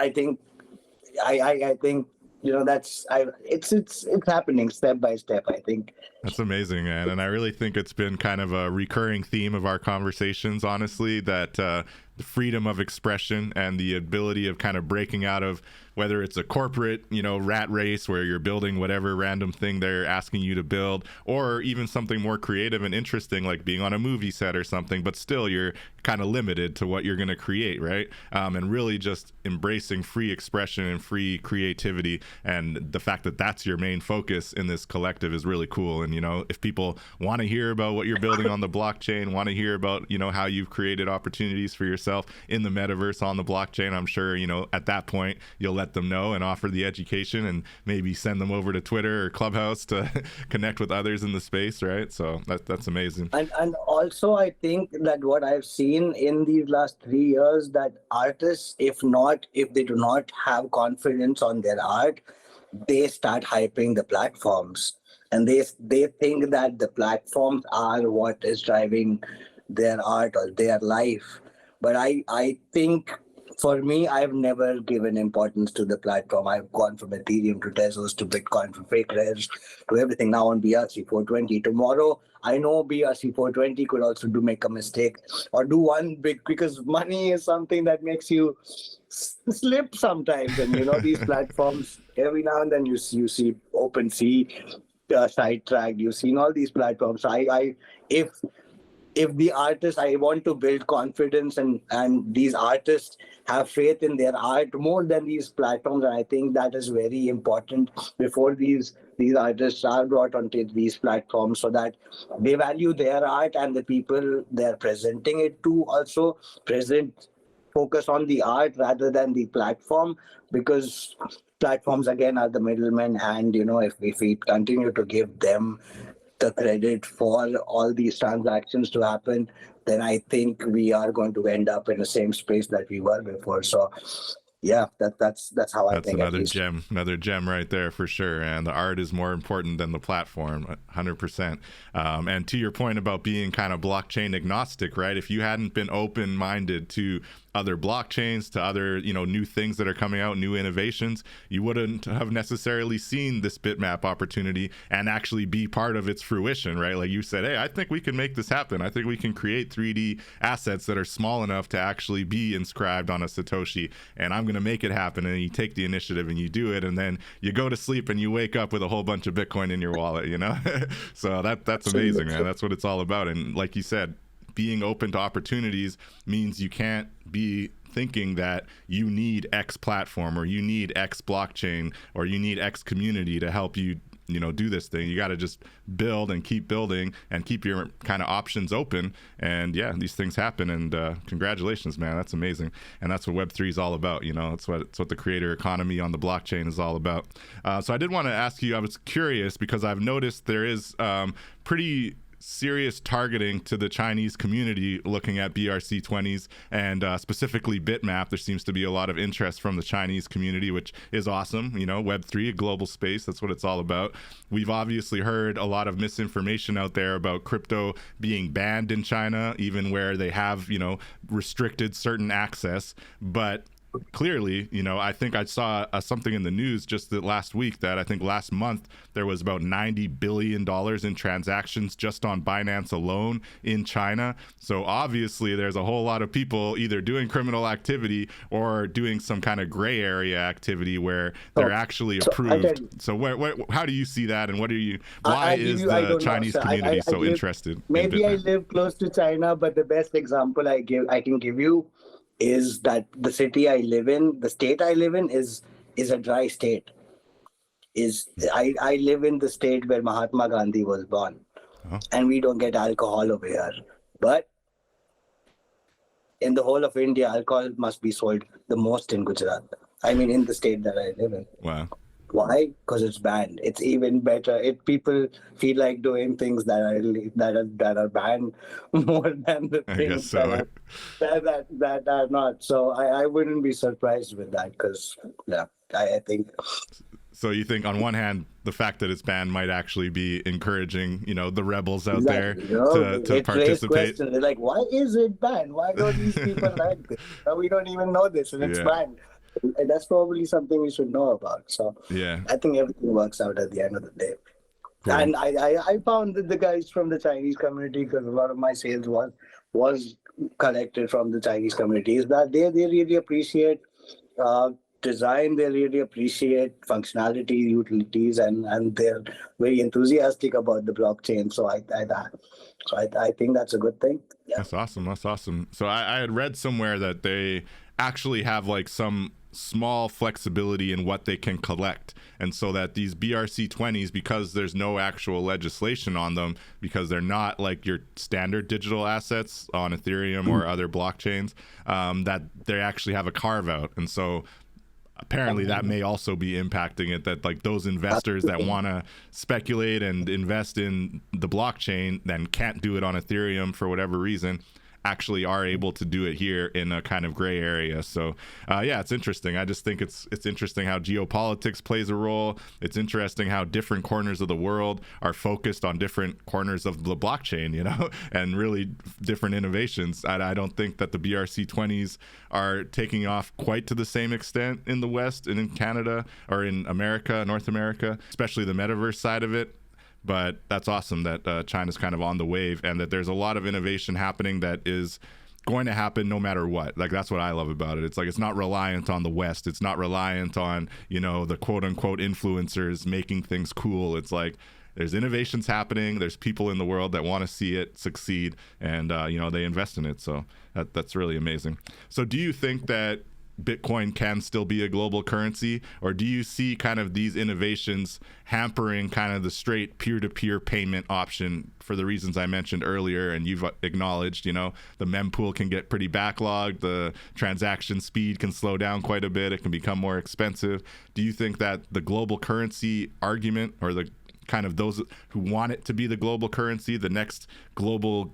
that's it's happening step by step, I think. That's amazing, man. And I really think it's been kind of a recurring theme of our conversations, honestly, that the freedom of expression and the ability of kind of breaking out of whether it's a corporate, rat race where you're building whatever random thing they're asking you to build, or even something more creative and interesting like being on a movie set or something, but still you're kind of limited to what you're going to create, right? And really just embracing free expression and free creativity, and the fact that that's your main focus in this collective is really cool. And if people want to hear about what you're building on the blockchain, want to hear about how you've created opportunities for yourself in the metaverse on the blockchain, I'm sure at that point you'll let them know and offer the education and maybe send them over to Twitter or Clubhouse to connect with others in the space, right? So that's amazing. And also I think that what I've seen in these last 3 years, that artists, if they do not have confidence on their art, they start hyping the platforms, and they think that the platforms are what is driving their art or their life. But I think, for me, I've never given importance to the platform. I've gone from Ethereum to Tezos to Bitcoin, from fake rares to everything now on BRC-420. Tomorrow, I know BRC-420 could also make a mistake or do one big, because money is something that makes you slip sometimes. And these platforms, every now and then you see OpenSea, Sidetrack, you've seen all these platforms. So if the artist, I want to build confidence, and these artists have faith in their art more than these platforms. And I think that is very important before these artists are brought onto these platforms, so that they value their art, and the people they're presenting it to also focus on the art rather than the platform, because platforms again are the middlemen. And if we continue to give them the credit for all these transactions to happen, then I think we are going to end up in the same space that we were before. So yeah, that's how I think. That's another gem right there for sure. And the art is more important than the platform, 100%. And to your point about being kind of blockchain agnostic, right? If you hadn't been open-minded to other blockchains, to other new things that are coming out, new innovations, you wouldn't have necessarily seen this Bitmap opportunity and actually be part of its fruition, right? Like you said, hey, I think we can make this happen. I think we can create 3D assets that are small enough to actually be inscribed on a Satoshi, and I'm going to make it happen. And you take the initiative and you do it, and then you go to sleep and you wake up with a whole bunch of Bitcoin in your wallet, So that's amazing, man. That's what it's all about. And like you said, being open to opportunities means you can't be thinking that you need X platform or you need X blockchain or you need X community to help you do this thing. You got to just build and keep building and keep your kind of options open. And yeah, these things happen. And congratulations, man. That's amazing. And that's what Web3 is all about. It's what the creator economy on the blockchain is all about. So I did want to ask you, I was curious because I've noticed there is pretty serious targeting to the Chinese community looking at BRC-20s and specifically Bitmap. There seems to be a lot of interest from the Chinese community, which is awesome. Web3, a global space, that's what it's all about. We've obviously heard a lot of misinformation out there about crypto being banned in China, even where they have, restricted certain access. But clearly, I think I saw something in the news just last week that I think last month there was about $90 billion in transactions just on Binance alone in China. So obviously there's a whole lot of people either doing criminal activity or doing some kind of gray area activity where they're actually approved. So how do you see that, and why is the Chinese community so interested? Maybe I live close to China, but the best example I can give you is that the city I live in, the state I live in is a dry state. I live in the state where Mahatma Gandhi was born, and we don't get alcohol over here. But in the whole of India, alcohol must be sold the most in Gujarat. I mean, in the state that I live in. Wow. Why? Because it's banned. It's even better. People feel like doing things that are banned more than the things that are not. So I wouldn't be surprised with that, because I think. So you think on one hand, the fact that it's banned might actually be encouraging, the rebels out there to participate. They're like, why is it banned? Why don't these people like this? We don't even know this, and it's banned. And that's probably something we should know about. So I think everything works out at the end of the day. Cool. And I found that the guys from the Chinese community, because a lot of my sales was collected from the Chinese communities, that they really appreciate design, they really appreciate functionality, utilities, and they're very enthusiastic about the blockchain. So I think that's a good thing. Yeah. That's awesome. So I had read somewhere that they actually have like some small flexibility in what they can collect, and so that these BRC-20s, because there's no actual legislation on them, because they're not like your standard digital assets on Ethereum or other blockchains, that they actually have a carve out. And so apparently that may also be impacting it, that like those investors that want to speculate and invest in the blockchain then can't do it on Ethereum for whatever reason, actually are able to do it here in a kind of gray area. So it's interesting. I just think it's interesting how geopolitics plays a role. It's interesting how different corners of the world are focused on different corners of the blockchain, and really different innovations. I don't think that the BRC-20s are taking off quite to the same extent in the West and in Canada or in America, North America, especially the Metaverse side of it. But that's awesome that China's kind of on the wave, and that there's a lot of innovation happening that is going to happen no matter what. Like, that's what I love about it. It's like, it's not reliant on the West. It's not reliant on, the quote unquote influencers making things cool. It's like, there's innovations happening. There's people in the world that want to see it succeed, and, they invest in it. So that's really amazing. So do you think that Bitcoin can still be a global currency, or do you see kind of these innovations hampering kind of the straight peer-to-peer payment option for the reasons I mentioned earlier, and you've acknowledged, the mempool can get pretty backlogged, the transaction speed can slow down quite a bit, it can become more expensive. Do you think that the global currency argument, or the kind of those who want it to be the global currency, the next global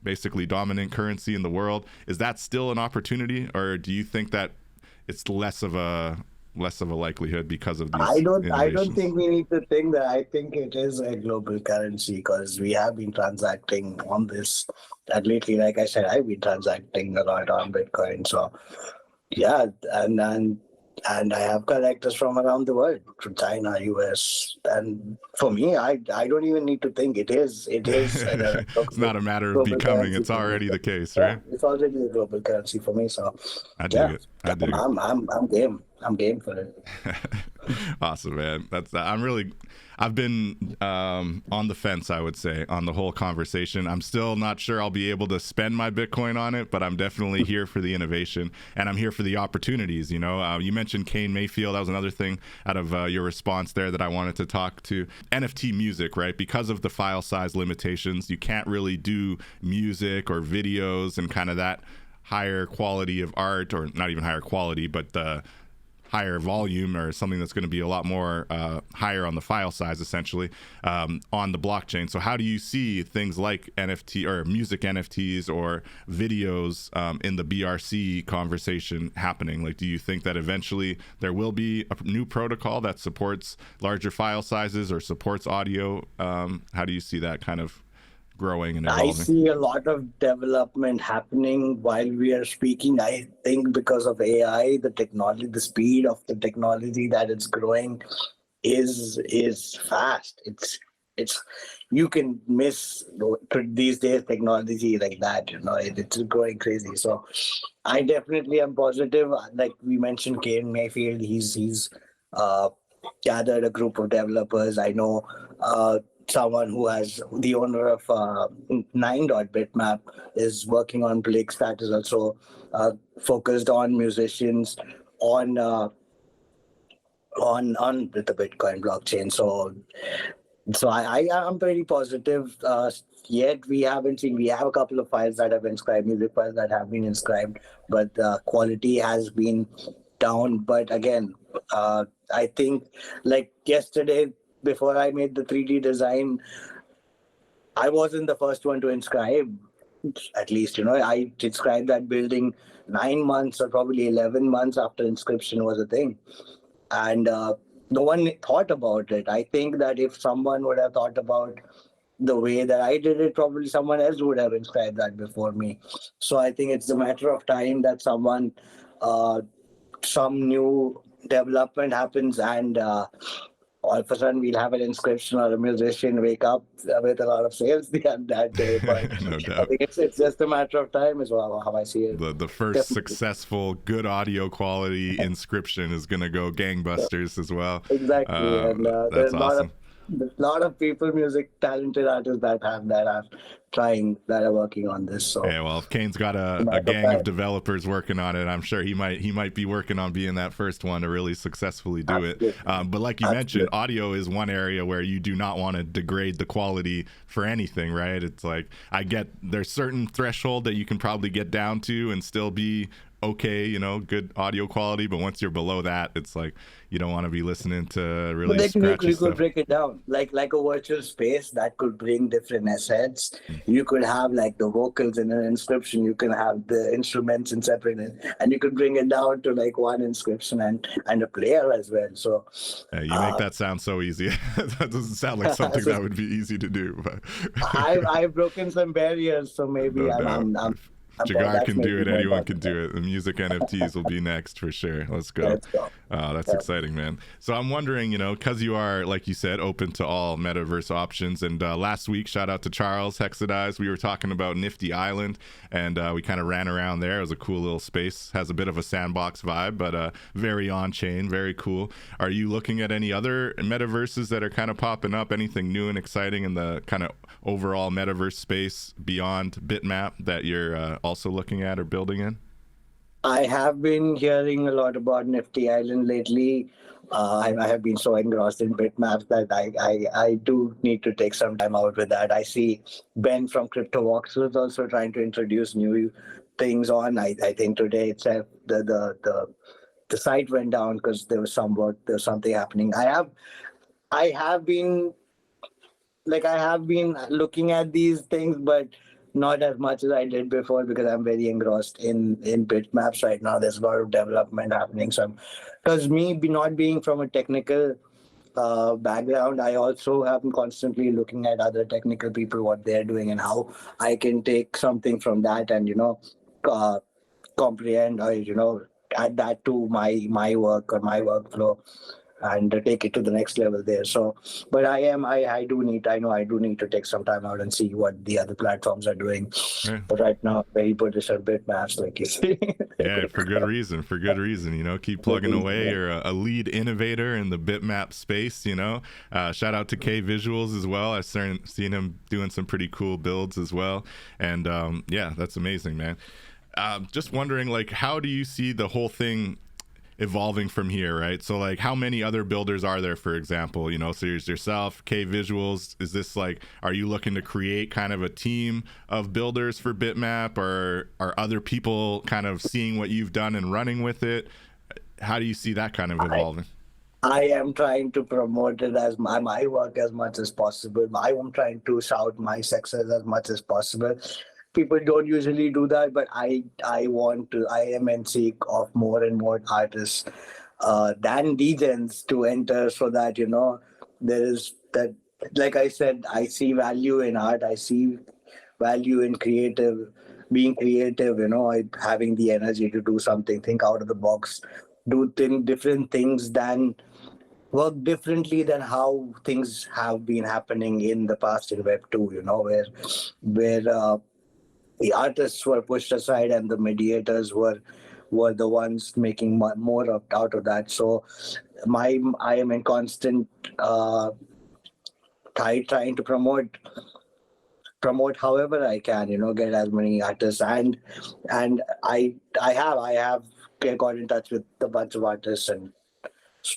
basically dominant currency in the world, is that still an opportunity, or do you think that it's less of a likelihood because of these I don't think we need to think that. I think it is a global currency, because we have been transacting on this, and lately, like I said, I've been transacting a lot on Bitcoin. So and I have collectors from around the world, from China, US, and for me, I don't even need to think. It is. It's not a matter of becoming; it's already the case, right? It's already a global currency for me. So I dig it. I'm game. I'm game for it. Awesome, man. I've been on the fence, I would say, on the whole conversation. I'm still not sure I'll be able to spend my Bitcoin on it, but I'm definitely here for the innovation, and I'm here for the opportunities. You mentioned Kane Mayfield. That was another thing out of your response there that I wanted to talk to. NFT music, right? Because of the file size limitations, you can't really do music or videos and kind of that higher quality of art, or not even higher quality, but the higher volume, or something that's going to be a lot more higher on the file size, essentially, on the blockchain. So how do you see things like NFT or music NFTs or videos in the BRC conversation happening? Like, do you think that eventually there will be a new protocol that supports larger file sizes or supports audio? How do you see that kind of growing and I evolving? see a lot of development happening while we are speaking. I think because of AI, the technology, the speed of the technology that it's growing is fast. It's you can miss these days technology like that. It's growing crazy. So I definitely am positive. Like we mentioned, Kane Mayfield, he's uh, gathered a group of developers. I know someone who has the owner of 9.bitmap is working on Blake that is also focused on musicians on the Bitcoin blockchain. So I am pretty positive. Yet we haven't seen. We have a couple of files that have been inscribed, music files that have been inscribed, but the quality has been down. But again, I think like yesterday, before I made the 3D design, I wasn't the first one to inscribe. At least I inscribed that building 9 months or probably 11 months after inscription was a thing, and no one thought about it. I think that if someone would have thought about the way that I did it, probably someone else would have inscribed that before me. So I think it's a matter of time that some new development happens, and all of a sudden we'll have an inscription or a musician wake up with a lot of sales that day. But No I doubt. think it's just a matter of time, is how I see it. The first Definitely. successful good audio quality inscription is gonna go gangbusters as well. Exactly, and That's awesome. there's a lot of people, talented artists that are working on this. So Yeah, well, if Kane's got it's a a matter of gang of time. developers working on it, I'm sure he might be working on being that first one to really successfully do it. Absolutely. But like you mentioned, Absolutely. audio is one area where you do not want to degrade the quality for anything, right? It's like I get there's certain threshold that you can probably get down to and still be okay, good audio quality. But once you're below that, it's like you don't want to be listening to But really then scratchy you could stuff. break it down like a virtual space that could bring different assets. You could have like the vocals in an inscription. You can have the instruments in separate, and you could bring it down to like one inscription and a player as well. So, You make uh, that sound so easy. That doesn't sound like something so that would be easy to do, but I've broken some barriers. So maybe no doubt. If Jigar that's can do maybe it, more anyone can possible. do it. The music NFTs will be next for sure. Let's go. Let's go. That's Yeah. exciting, man. So I'm wondering, because you are, like you said, open to all metaverse options. And last week, shout out to Charles Hexadize. We were talking about Nifty Island, and we kind of ran around there. It was a cool little space. Has a bit of a sandbox vibe, but very on-chain, very cool. Are you looking at any other metaverses that are kind of popping up? Anything new and exciting in the kind of overall metaverse space beyond Bitmap that you're also looking at or building in? I have been hearing a lot about Nifty Island lately. I have been so engrossed in bitmaps that I do need to take some time out with that. I see Ben from MetaVoxelz also trying to introduce new things on. I think today itself the site went down because there was something happening. I have been I have been looking at these things, but not as much as I did before because I'm very engrossed in bitmaps right now. There's a lot of development happening. So, because not being from a technical background, I also am constantly looking at other technical people, what they're doing, and how I can take something from that and uh, comprehend or add that to my work or my workflow and take it to the next level there. So, but I know I do need to take some time out and see what the other platforms are doing. Right. But right now, very bullish on bitmaps, like you see. Yeah, for good reason. For good reason. Keep plugging away. You're a lead innovator in the bitmap space. Shout out to K Visuals as well. I've seen him doing some pretty cool builds as well. And yeah, that's amazing, man. Just wondering, how do you see the whole thing evolving from here, right? So how many other builders are there, for example? So there's yourself, K Visuals. Is this are you looking to create kind of a team of builders for Bitmap, or are other people kind of seeing what you've done and running with it? How do you see that kind of evolving? I am trying to promote it as my work as much as possible. I am trying to shout my success as much as possible. People don't usually do that, but I am in seek of more and more artists than DJs to enter, so that there is that like I said, I see value in art. I see value in being creative, having the energy to do something, think out of the box, do different things, than work differently than how things have been happening in the past in Web 2, where the artists were pushed aside and the mediators were the ones making more out of that. So I am in constant trying to promote however I can, get as many artists, and I have got in touch with a bunch of artists and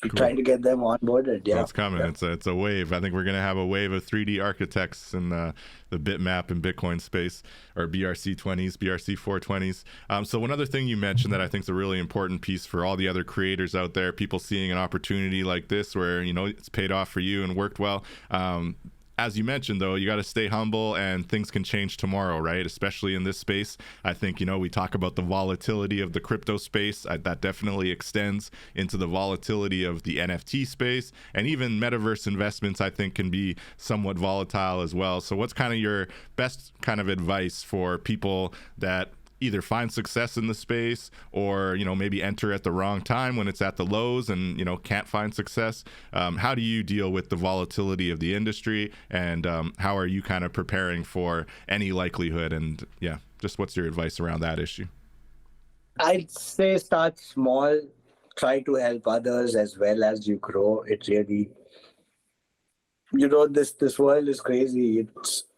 Cool. trying to get them onboarded. Well, Yeah, it's coming. yeah. It's a wave. I think we're going to have a wave of 3D architects in the Bitmap and Bitcoin space, or BRC-20s, BRC-420s. So one other thing you mentioned that I think is a really important piece for all the other creators out there, people seeing an opportunity like this where, it's paid off for you and worked well. As you mentioned, though, you got to stay humble, and things can change tomorrow, right? Especially in this space. I think, we talk about the volatility of the crypto space. That definitely extends into the volatility of the NFT space, and even metaverse investments, I think, can be somewhat volatile as well. So what's kind of your best kind of advice for people that either find success in the space or, maybe enter at the wrong time when it's at the lows and, can't find success? How do you deal with the volatility of the industry, and how are you kind of preparing for any likelihood? And yeah, just what's your advice around that issue? I'd say start small, try to help others as well as you grow. It really, this world is crazy.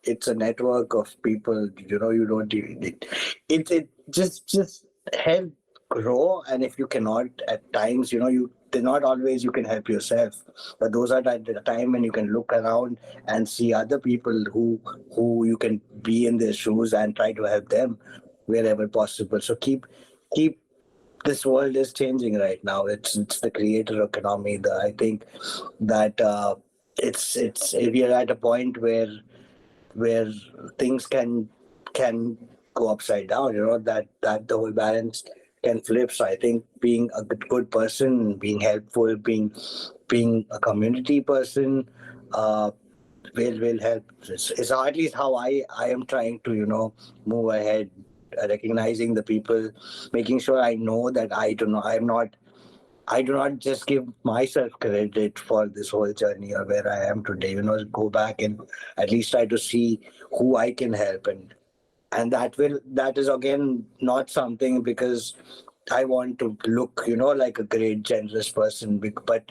It's a network of people. You don't even it just help grow. And if you cannot at times, not always you can help yourself, but those are the time when you can look around and see other people who you can be in their shoes and try to help them wherever possible. So keep this world is changing right now. It's the creator economy. I think that it's we are at a point where things can go upside down. That the whole balance can flip. So I think being a good person, being helpful, being a community person, will help. It's at least how I am trying to move ahead, recognizing the people, making sure I know that I do not just give myself credit for this whole journey or where I am today. Go back and at least try to see who I can help, and that is again not something because I want to look, like a great generous person. But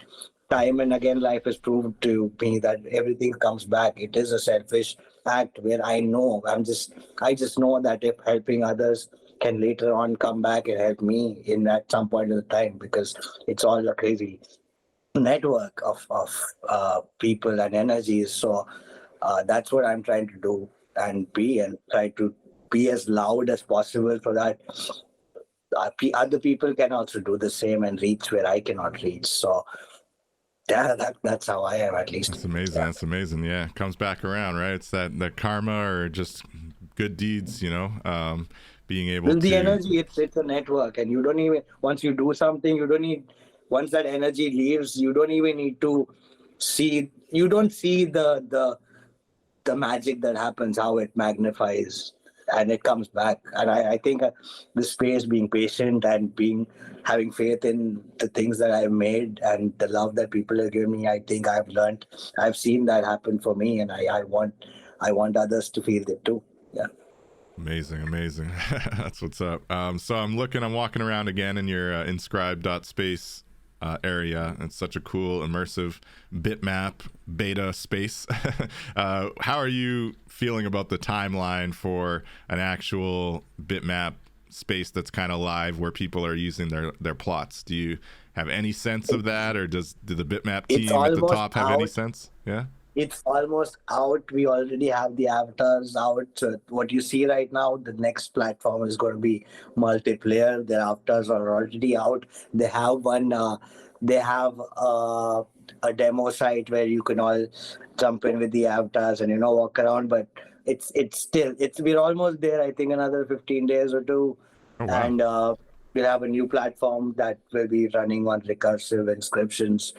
time and again, life has proved to me that everything comes back. It is a selfish act where I just know that if helping others can later on come back and help me in at some point of the time, because it's all a crazy network of people and energies. So that's what I'm trying to do and try to be as loud as possible so that other people can also do the same and reach where I cannot reach. So that's how I am, at least. That's amazing. Yeah. That's amazing. Yeah, it comes back around, right? It's that karma or just good deeds, being able to. The energy, it's a network, and you don't even, once you do something, once that energy leaves, you don't even need to see. You don't see the magic that happens, how it magnifies and it comes back. And I think the space, being patient and having faith in the things that I've made and the love that people have given me, I think I've seen that happen for me, and I want others to feel it too. Yeah. Amazing. That's what's up. So I'm walking around again in your Inscribe.space area. It's such a cool, immersive bitmap beta space. How are you feeling about the timeline for an actual bitmap space that's kind of live where people are using their plots? Do you have any sense of that, or do the bitmap team at the top have any sense? Yeah. It's almost out. We already have the avatars out. So what you see right now, the next platform is going to be multiplayer. The avatars are already out. They have one. They have a demo site where you can all jump in with the avatars and walk around. But it's we're almost there. I think another 15 days or two, oh, wow. And we'll have a new platform that will be running on recursive inscriptions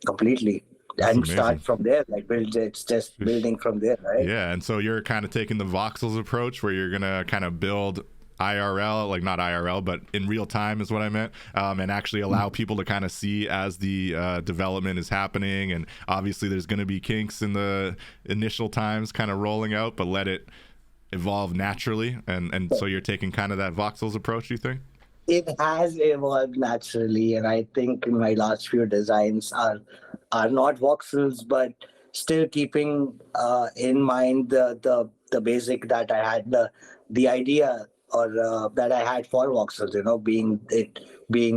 completely. That's and amazing. start from there. Like build, it's just building from there, right? Yeah, and so you're kind of taking the voxels approach where you're gonna kind of build IRL, like not IRL, but in real time is what I meant, and actually allow people to kind of see as the development is happening. And obviously there's going to be kinks in the initial times kind of rolling out, but let it evolve naturally. And so you're taking kind of that voxels approach, you think? It has evolved naturally, and I think my last few designs are not voxels, but still keeping in mind the basic that I had, the idea or that I had for voxels, being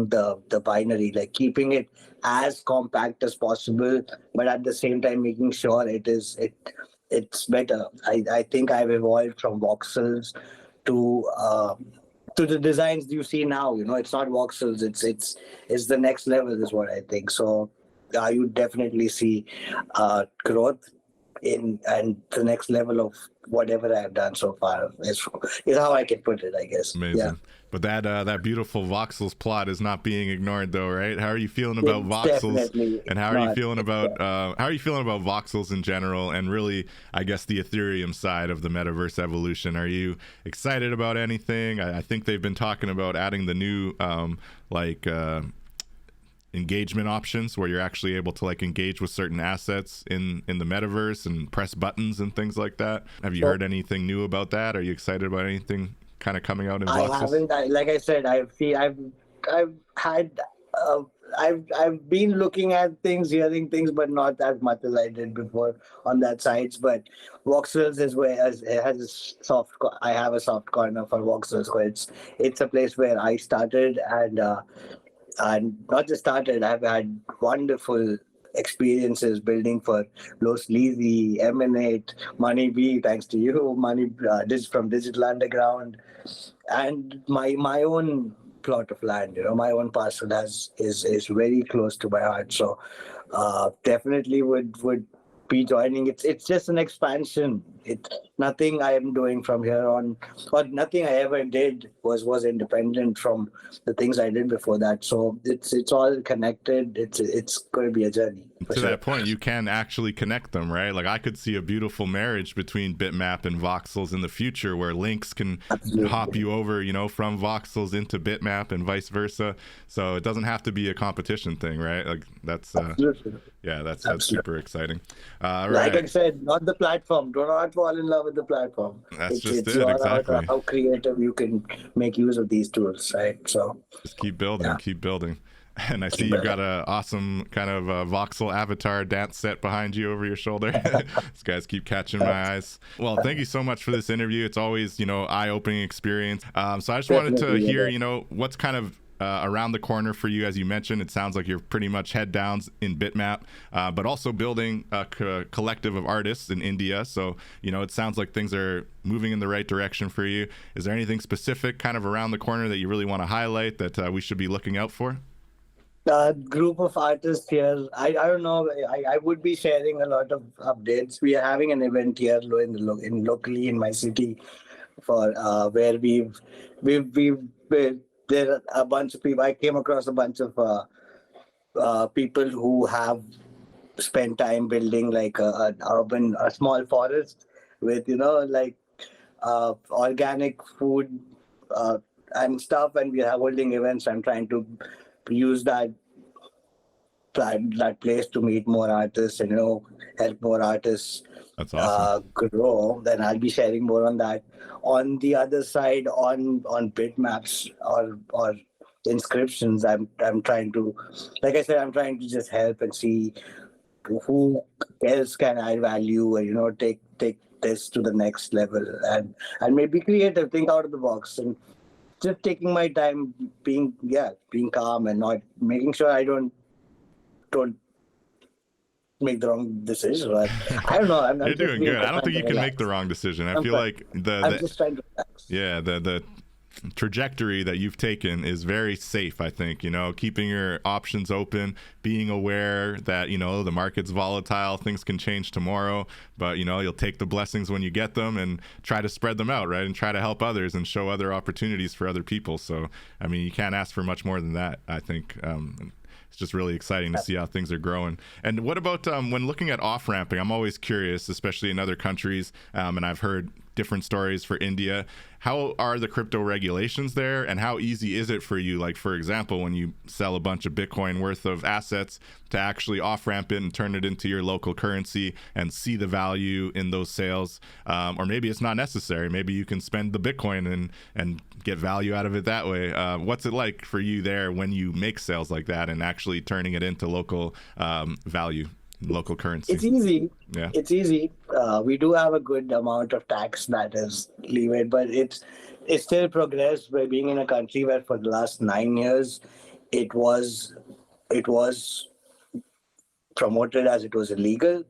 the binary, like keeping it as compact as possible, but at the same time making sure it's better. I think I've evolved from voxels to the designs you see now. It's not voxels, it's the next level is what I think. So you definitely see growth in and the next level of whatever I've done so far is how I can put it, I guess. Yeah. Amazing. But that beautiful voxels plot is not being ignored, though, right? How are you feeling about It's voxels, definitely and how are you feeling about yeah. voxels in general, and really, I guess, the Ethereum side of the metaverse evolution? Are you excited about anything? I think they've been talking about adding the new engagement options where you're actually able to like engage with certain assets in the metaverse and press buttons and things like that. Have you heard anything new about that? Are you excited about anything kind of coming out in voxels? I haven't. Like I said, I've had. I've been looking at things, hearing things, but not as much as I did before on that sites. But Voxels is where it has a soft. I have a soft corner for Voxels. So it's a place where I started, and not just started. I've had wonderful experiences building for Low Sleazy, Emanate, Money B, thanks to you, Money from Digital Underground, and my own plot of land. My own parcel is very close to my heart. So definitely would be joining. It's just an expansion. It nothing I am doing from here on, or nothing I ever did was independent from the things I did before that. So it's all connected. It's going to be a journey. To that point, you can actually connect them, right? Like I could see a beautiful marriage between Bitmap and Voxels in the future, where links can hop you over, from Voxels into Bitmap and vice versa. So it doesn't have to be a competition thing, right? Like that's that's super exciting. Like right. I said, not the platform. Do not fall in love with the platform. That's it's exactly. How creative you can make use of these tools, right? So just keep building. And I see you've got an awesome kind of voxel avatar dance set behind you over your shoulder. These guys keep catching my eyes. Well, thank you so much for this interview. It's always, eye-opening experience. So I just wanted to hear, what's kind of around the corner for you. As you mentioned, it sounds like you're pretty much head down in Bitmap, but also building a collective of artists in India. So, it sounds like things are moving in the right direction for you. Is there anything specific kind of around the corner that you really want to highlight that we should be looking out for? Group of artists here. I don't know. I would be sharing a lot of updates. We are having an event here locally in my city for where we've there are a bunch of people. I came across a bunch of people who have spent time building like a small forest with organic food and stuff, and we are holding events. I'm trying to use that place to meet more artists and help more artists. That's awesome. Grow. Then I'll be sharing more on that. On the other side, on Bitmaps or Inscriptions, I'm trying to, like I said, I'm trying to just help and see who else can add value and take this to the next level and maybe creative, think out of the box, and just taking my time, being calm and not making sure I don't make the wrong decision. But I don't know. You're doing good. I don't think you can make the wrong decision. I feel like I'm just trying to relax. Yeah, the trajectory that you've taken is very safe. I think keeping your options open, being aware that the market's volatile, things can change tomorrow, but you'll take the blessings when you get them and try to spread them out, right, and try to help others and show other opportunities for other people. So I mean, you can't ask for much more than that, I think. it's just really exciting to see how things are growing. And what about when looking at off-ramping? I'm always curious, especially in other countries, and I've heard different stories for India. How are the crypto regulations there, and how easy is it for you, like for example, when you sell a bunch of Bitcoin worth of assets, to actually off-ramp it and turn it into your local currency and see the value in those sales? Or maybe it's not necessary. Maybe you can spend the Bitcoin and get value out of it that way. What's it like for you there when you make sales like that and actually turning it into local value, local currency? It's easy. Yeah. It's easy. We do have a good amount of tax that is levied, but it's still progressed by being in a country where for the last 9 years it was promoted as it was illegal.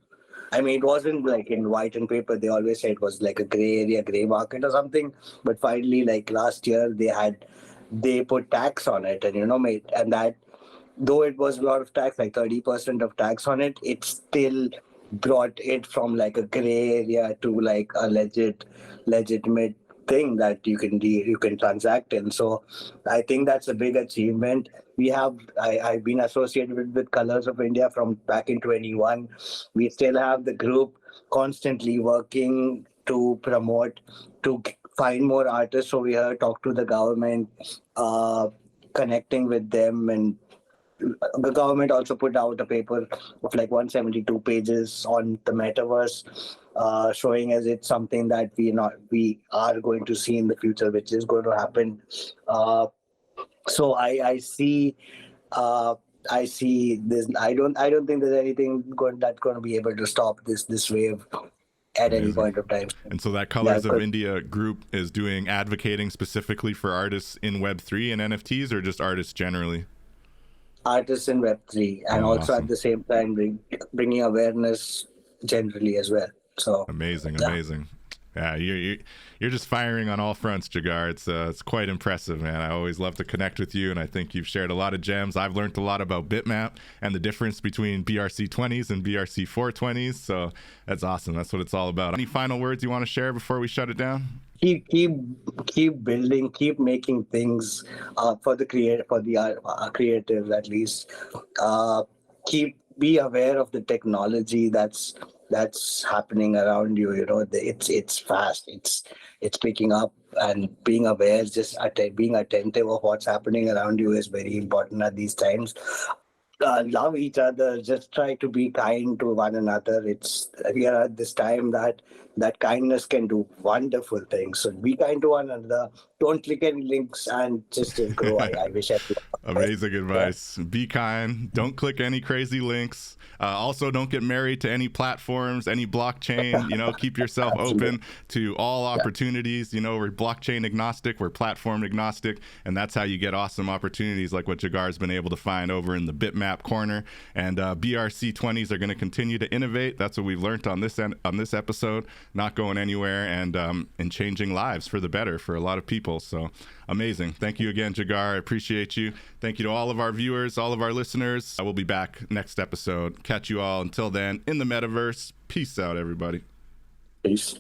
I mean, it wasn't like in white and paper. They always say it was like a gray area, gray market or something. But finally, like last year, they put tax on it, and and that, though it was a lot of tax, like 30% of tax on it, it still brought it from like a gray area to like a legitimate thing that you can transact in. So I think that's a big achievement. I've been associated with Colors of India from back in 21. We still have the group constantly working to promote, to find more artists over here, talk to the government, connecting with them. And the government also put out a paper of like 172 pages on the metaverse, showing as it's something that we are going to see in the future, which is going to happen. So I see this. I don't think there's anything that's going to be able to stop this wave at any point of time. And so that Colors of India group is doing advocating specifically for artists in Web3 and NFTs, or just artists generally? Artists in Web3, and also awesome. At the same time bringing awareness generally as well. So amazing. Yeah, you're just firing on all fronts, Jigar. It's quite impressive, man. I always love to connect with you, and I think you've shared a lot of gems. I've learned a lot about Bitmap and the difference between BRC-20s and BRC-420s. So that's awesome. That's what it's all about. Any final words you want to share before we shut it down? Keep building, keep making things for the creatives at least. Be aware of the technology that's happening around you. It's fast. It's picking up, and being aware, just being attentive of what's happening around you is very important at these times. Love each other. Just try to be kind to one another. We are at this time that kindness can do wonderful things. So be kind to one another. Don't click any links and just grow. I wish everyone. Amazing advice. Yeah. Be kind. Don't click any crazy links. Also, don't get married to any platforms, any blockchain. Keep yourself open to all opportunities. We're blockchain agnostic, we're platform agnostic, and that's how you get awesome opportunities like what Jigar's been able to find over in the Bitmap corner. And BRC-20s are going to continue to innovate. That's what we've learned on this episode. Not going anywhere, and changing lives for the better for a lot of people. So amazing. Thank you again, Jigar. I appreciate you. Thank you to all of our viewers, all of our listeners. I will be back next episode. Catch you all until then in the metaverse. Peace out, everybody. Peace.